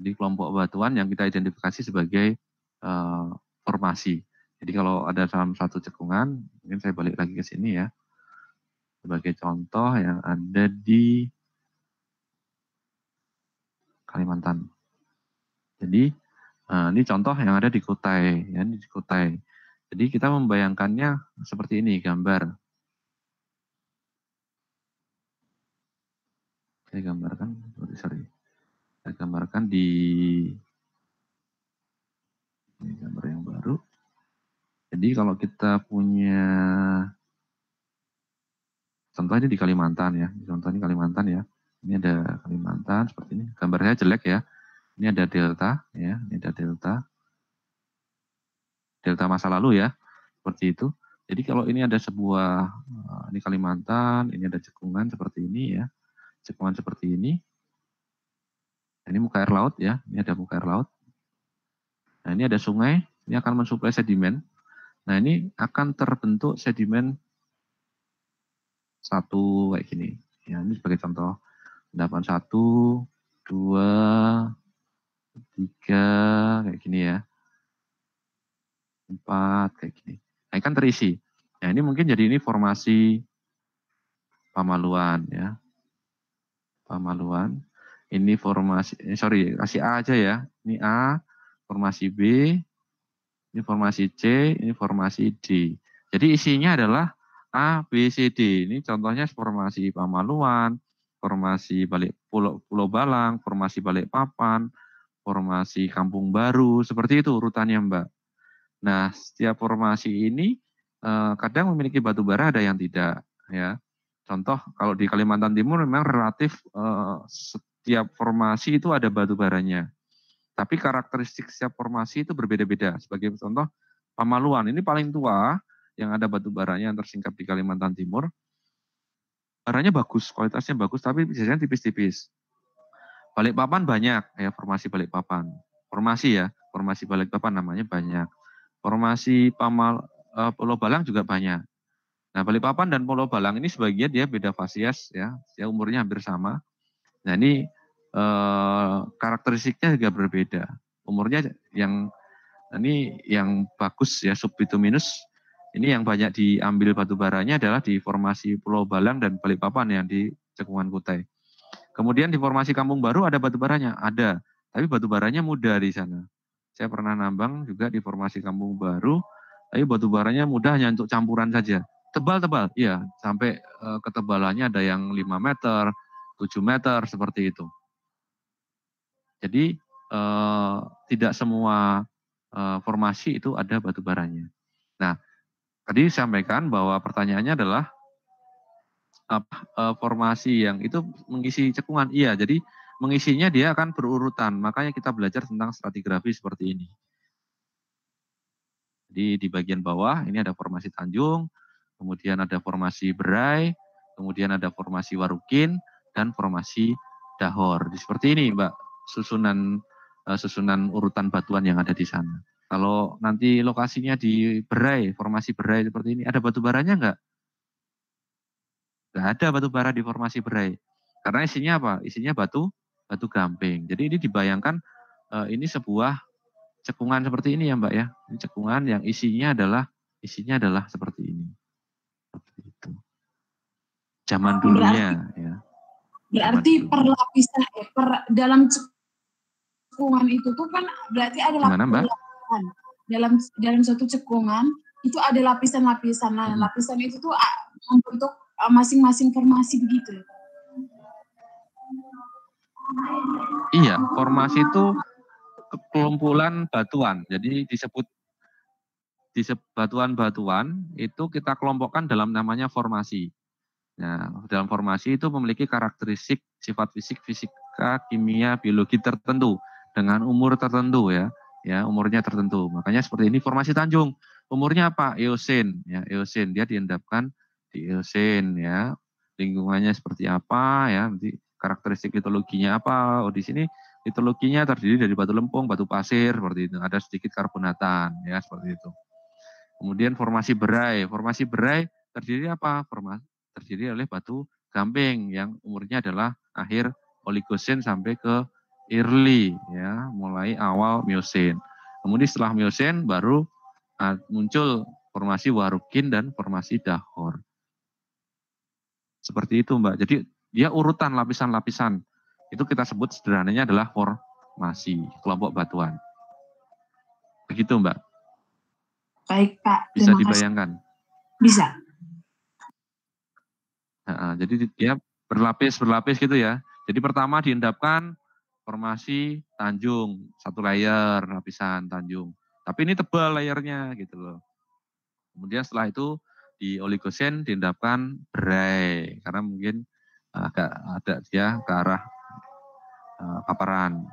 Jadi kelompok batuan yang kita identifikasi sebagai formasi. Jadi kalau ada dalam satu cekungan, mungkin saya balik lagi ke sini ya. Sebagai contoh yang ada di Kalimantan. Jadi ini contoh yang ada di Kutai, ya, di Kutai. Jadi kita membayangkannya seperti ini gambar. Saya gambarkan, sorry. Saya gambarkan di ini gambar yang baru. Jadi kalau kita punya contohnya di Kalimantan ya, contohnya Kalimantan ya. Ini ada Kalimantan seperti ini. Gambarnya jelek ya. Ini ada delta ya, ini ada delta. Delta masa lalu ya, seperti itu. Jadi kalau ini ada sebuah, ini Kalimantan, ini ada cekungan seperti ini ya, cekungan seperti ini. Ini muka air laut ya, ini ada muka air laut. Nah ini ada sungai, ini akan mensuplai sedimen. Nah ini akan terbentuk sedimen satu kayak gini. Ya ini sebagai contoh, endapan 1, 2, 3 kayak gini ya. 4 kayak gini. Nah ini kan terisi. Nah ini mungkin jadi ini formasi Pamaluan ya. Pamaluan. Ini formasi, sorry kasih A aja ya. Ini A, formasi B, ini formasi C, ini formasi D. Jadi isinya adalah A, B, C, D. Ini contohnya formasi Pamaluan, formasi Pulau Balang, formasi Balikpapan, formasi Kampung Baru, seperti itu urutannya Mbak. Nah, setiap formasi ini kadang memiliki batu bara, ada yang tidak. Ya, contoh kalau di Kalimantan Timur memang relatif setiap formasi itu ada batu baranya. Tapi karakteristik setiap formasi itu berbeda-beda. Sebagai contoh, Pamaluan ini paling tua yang ada batu baranya yang tersingkap di Kalimantan Timur. Baranya bagus, kualitasnya bagus, tapi biasanya tipis-tipis. Balikpapan banyak, ya formasi Balikpapan. Formasi ya, formasi Balikpapan namanya banyak. Formasi Pulau Balang juga banyak. Nah, Balikpapan dan Pulau Balang ini sebagian dia beda fasies ya, dia umurnya hampir sama. Nah, ini karakteristiknya juga berbeda. Umurnya yang bagus ya, subbituminus. Ini yang banyak diambil batu baranya adalah di formasi Pulau Balang dan Balikpapan yang di Cekungan Kutai. Kemudian di formasi Kampung Baru ada batu baranya, ada. Tapi batu baranya mudah di sana. Saya pernah nambang juga di formasi Kampung Baru, tapi batu baranya mudah hanya untuk campuran saja. Tebal-tebal, iya, sampai ketebalannya ada yang 5 meter, 7 meter, seperti itu. Jadi tidak semua formasi itu ada batu baranya. Nah, tadi sampaikan bahwa pertanyaannya adalah formasi yang itu mengisi cekungan. Iya, jadi mengisinya dia akan berurutan. Makanya kita belajar tentang stratigrafi seperti ini. Jadi di bagian bawah ini ada formasi Tanjung, kemudian ada formasi Berai, kemudian ada formasi Warukin, dan formasi Dahor. Seperti ini Mbak, susunan urutan batuan yang ada di sana. Kalau nanti lokasinya di Berai, formasi Berai seperti ini, ada batu baranya enggak? Enggak ada batu bara di formasi Berai. Karena isinya apa? Isinya batu gamping. Jadi ini dibayangkan ini sebuah cekungan seperti ini ya Mbak ya. Ini cekungan yang isinya adalah seperti ini. Seperti itu. Zaman dulunya ya. Berarti per lapisan dalam cekungan itu tuh kan berarti ada lapisan. Dalam satu cekungan itu ada lapisan-lapisan. Nah, lapisan itu tuh membentuk masing-masing formasi begitu. Iya, formasi itu kelumpulan batuan. Jadi disebut batuan-batuan itu kita kelompokkan dalam namanya formasi. Nah, dalam formasi itu memiliki karakteristik sifat fisik, fisika, kimia, biologi tertentu dengan umur tertentu ya. Ya, umurnya tertentu. Makanya seperti ini formasi Tanjung. Umurnya apa? Eosen ya, Eosen. Dia diendapkan di Eosen ya. Lingkungannya seperti apa ya, nanti karakteristik litologinya apa? Oh, di sini litologinya terdiri dari batu lempung, batu pasir seperti itu. Ada sedikit karbonatan ya, seperti itu. Kemudian formasi berai. Formasi berai terdiri apa? Terdiri oleh batu gamping yang umurnya adalah akhir Oligosen sampai ke early ya, mulai awal Miocene. Kemudian setelah Miocene baru muncul formasi Warukin dan formasi Dahor. Seperti itu, Mbak. Jadi dia urutan lapisan-lapisan. Itu kita sebut sederhananya adalah formasi kelompok batuan. Begitu, Mbak. Baik, Pak. Bisa dibayangkan? Bisa. Jadi dia berlapis-berlapis gitu ya. Jadi pertama diendapkan formasi Tanjung, satu layer lapisan Tanjung. Tapi ini tebal layernya gitu loh. Kemudian setelah itu di Oligosen diendapkan berai karena mungkin agak ada dia ke arah paparan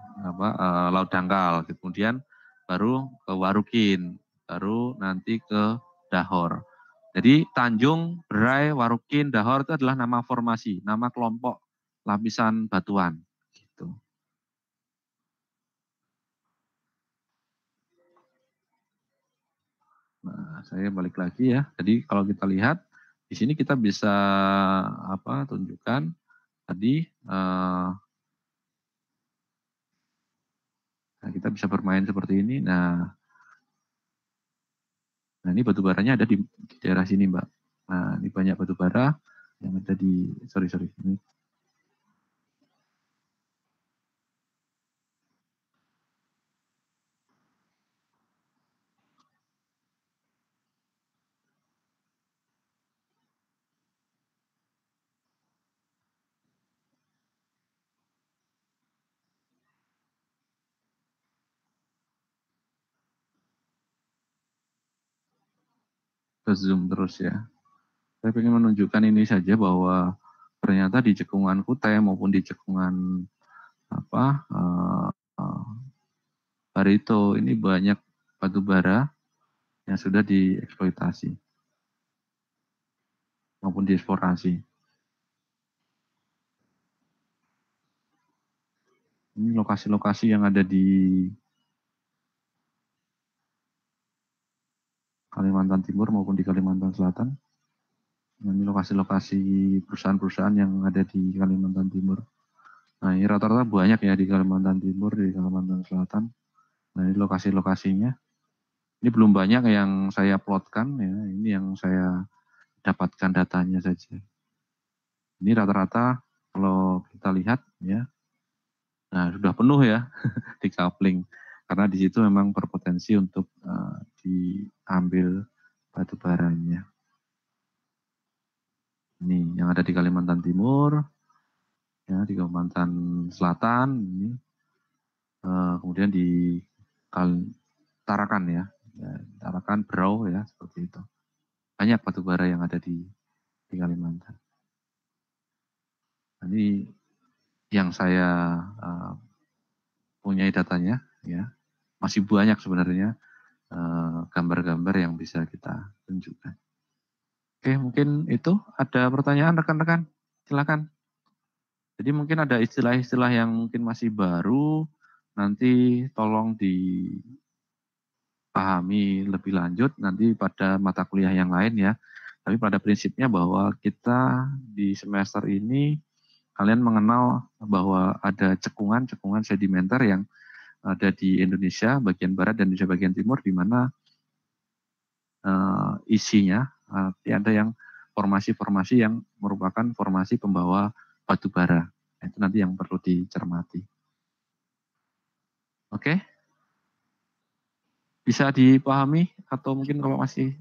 laut dangkal. Kemudian baru ke Warukin, baru nanti ke Dahor. Jadi Tanjung, Berai, Warukin, Dahor itu adalah nama formasi, nama kelompok lapisan batuan. Gitu. Nah, saya balik lagi ya. Jadi kalau kita lihat di sini kita bisa tunjukkan tadi. Nah, kita bisa bermain seperti ini. Nah ini batu baranya ada di daerah sini, Mbak. Nah, ini banyak batu bara yang ada di, ini. Ke zoom terus ya. Saya ingin menunjukkan ini saja bahwa ternyata di cekungan Kutai maupun di cekungan Barito ini banyak batu bara yang sudah dieksploitasi maupun dieksplorasi. Ini lokasi-lokasi yang ada di Kalimantan Timur maupun di Kalimantan Selatan. Ini lokasi-lokasi perusahaan-perusahaan yang ada di Kalimantan Timur. Nah, ini rata-rata banyak ya di Kalimantan Timur, di Kalimantan Selatan. Nah, ini lokasi-lokasinya. Ini belum banyak yang saya plotkan ya. Ini yang saya dapatkan datanya saja. Ini rata-rata kalau kita lihat ya. Nah, sudah penuh ya di coupling. Karena di situ memang berpotensi untuk diambil batu baranya. Ini yang ada di Kalimantan Timur, ya di Kalimantan Selatan, ini kemudian di Tarakan ya, Tarakan, Berau ya seperti itu. Banyak batu bara yang ada di Kalimantan. Ini yang saya punya datanya, ya masih banyak sebenarnya gambar-gambar yang bisa kita tunjukkan. Oke, mungkin itu ada pertanyaan rekan-rekan, silakan. Jadi mungkin ada istilah-istilah yang mungkin masih baru, nanti tolong dipahami lebih lanjut nanti pada mata kuliah yang lain ya. Tapi pada prinsipnya bahwa kita di semester ini kalian mengenal bahwa ada cekungan sedimenter yang ada di Indonesia bagian barat dan Indonesia bagian timur di mana isinya ada yang formasi-formasi yang merupakan formasi pembawa batu bara. Itu nanti yang perlu dicermati. Oke? Bisa dipahami atau mungkin kalau masih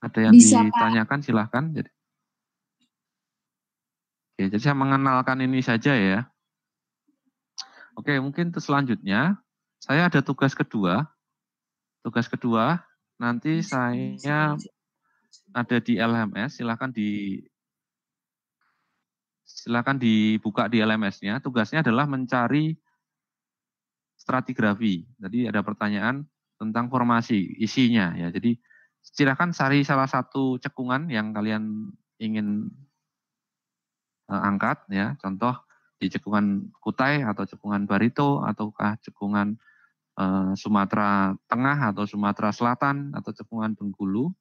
ada yang bisa, ditanyakan Pak. Silahkan. Oke, jadi saya mengenalkan ini saja ya. Oke, mungkin selanjutnya saya ada tugas kedua. Tugas kedua nanti saya ada di LMS, silahkan silakan dibuka di LMS-nya. Tugasnya adalah mencari stratigrafi. Jadi ada pertanyaan tentang formasi, isinya ya. Jadi silakan cari salah satu cekungan yang kalian ingin angkat ya. Contoh di cekungan Kutai atau cekungan Barito ataukah cekungan Sumatera Tengah atau Sumatera Selatan atau cekungan Bengkulu.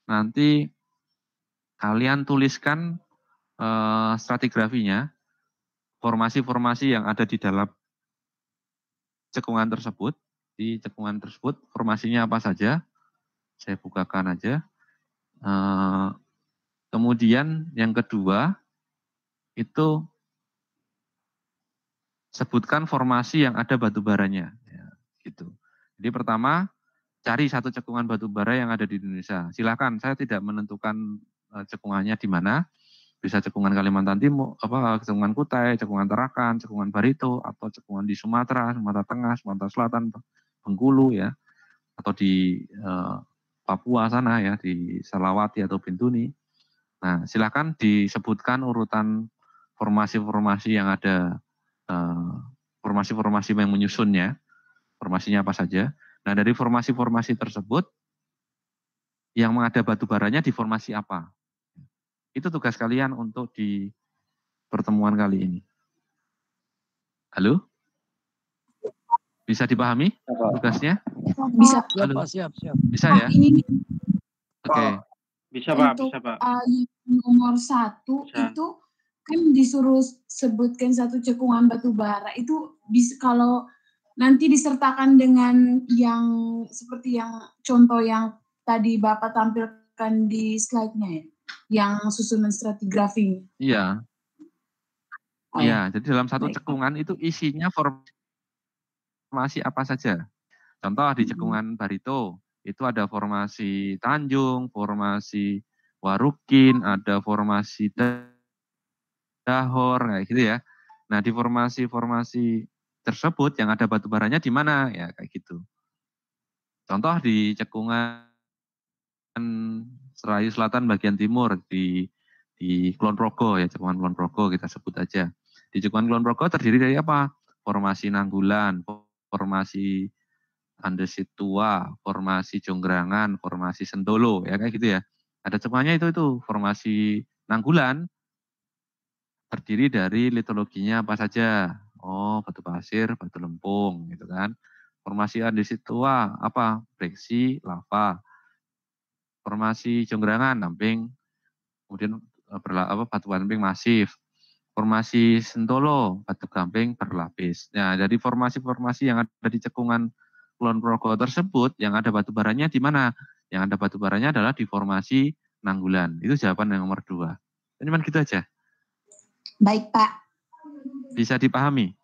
Nanti kalian tuliskan stratigrafinya, formasi-formasi yang ada di dalam cekungan tersebut. Di cekungan tersebut formasinya apa saja, saya bukakan aja. Kemudian yang kedua, itu sebutkan formasi yang ada batubaranya. Ya, gitu. Jadi pertama, cari satu cekungan batubara yang ada di Indonesia. Silakan, saya tidak menentukan cekungannya di mana. Bisa cekungan Kalimantan Timur, cekungan Kutai, cekungan Tarakan, cekungan Barito, atau cekungan di Sumatera, Sumatera Tengah, Sumatera Selatan, Bengkulu ya, atau di Papua sana ya, di Salawati atau Bintuni. Nah, silakan disebutkan urutan formasi-formasi yang ada, formasi-formasi yang menyusunnya, formasinya apa saja. Nah, dari formasi-formasi tersebut, yang ada batubaranya di formasi apa? Itu tugas kalian untuk di pertemuan kali ini. Halo? Bisa dipahami tugasnya? Bisa. Halo? Siap. Bisa ya? Oke. Bisa Pak, bisa Pak. Nomor 1 itu kan disuruh sebutkan satu cekungan batubara. Itu bisa kalau nanti disertakan dengan yang seperti yang contoh yang tadi Bapak tampilkan di slide-nya ya, yang susunan stratigrafi. Iya. Iya, jadi dalam satu cekungan itu isinya formasi apa saja. Contoh di cekungan Barito, itu ada formasi Tanjung, formasi Warukin, ada formasi Dahor, kayak gitu ya. Nah, di formasi-formasi tersebut yang ada batubaranya di mana? Ya, kayak gitu. Contoh di cekungan Serayu Selatan bagian timur di Kulon Progo ya, cekungan Kulon Progo kita sebut aja. Di cekungan Kulon Progo terdiri dari apa? Formasi Nanggulan, formasi Andesit Tua, formasi Jonggrangan, formasi Sentolo ya kayak gitu ya. Ada cekungannya itu formasi Nanggulan terdiri dari litologinya apa saja? Oh, batu pasir, batu lempung gitu kan. Formasi Andesit Tua apa? Breksi, lava. Formasi Jonggrangan, Namping, kemudian batu gamping masif. Formasi Sentolo, batu gamping berlapis. Nah, dari formasi-formasi yang ada di cekungan Kulon Progo tersebut, yang ada batu baranya di mana? Yang ada batu baranya adalah di formasi Nanggulan. Itu jawaban yang nomor 2. Cuman gitu aja. Baik, Pak. Bisa dipahami?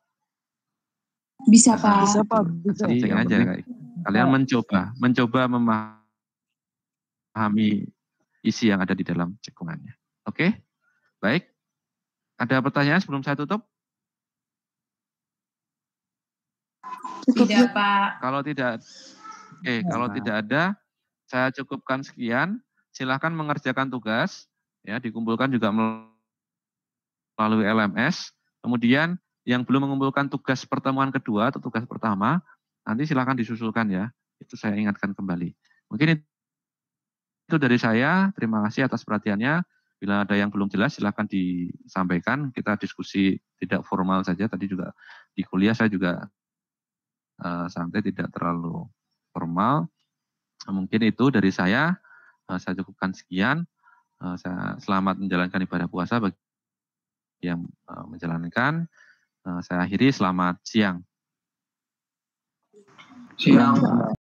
Bisa, Pak. Bisa, Pak. Bisa. Aja, kalian mencoba memahami isi yang ada di dalam cekungannya. Oke? Baik. Ada pertanyaan sebelum saya tutup? Tidak, Pak. Kalau tidak ada, saya cukupkan sekian. Silahkan mengerjakan tugas, ya dikumpulkan juga melalui LMS. Kemudian yang belum mengumpulkan tugas pertemuan kedua atau tugas pertama, nanti silahkan disusulkan ya. Itu saya ingatkan kembali. Mungkin itu dari saya. Terima kasih atas perhatiannya. Bila ada yang belum jelas, silahkan disampaikan. Kita diskusi tidak formal saja. Tadi juga di kuliah saya juga santai, tidak terlalu formal. Mungkin itu dari saya cukupkan sekian. Saya selamat menjalankan ibadah puasa bagi yang menjalankan. Saya akhiri, selamat siang. Siang.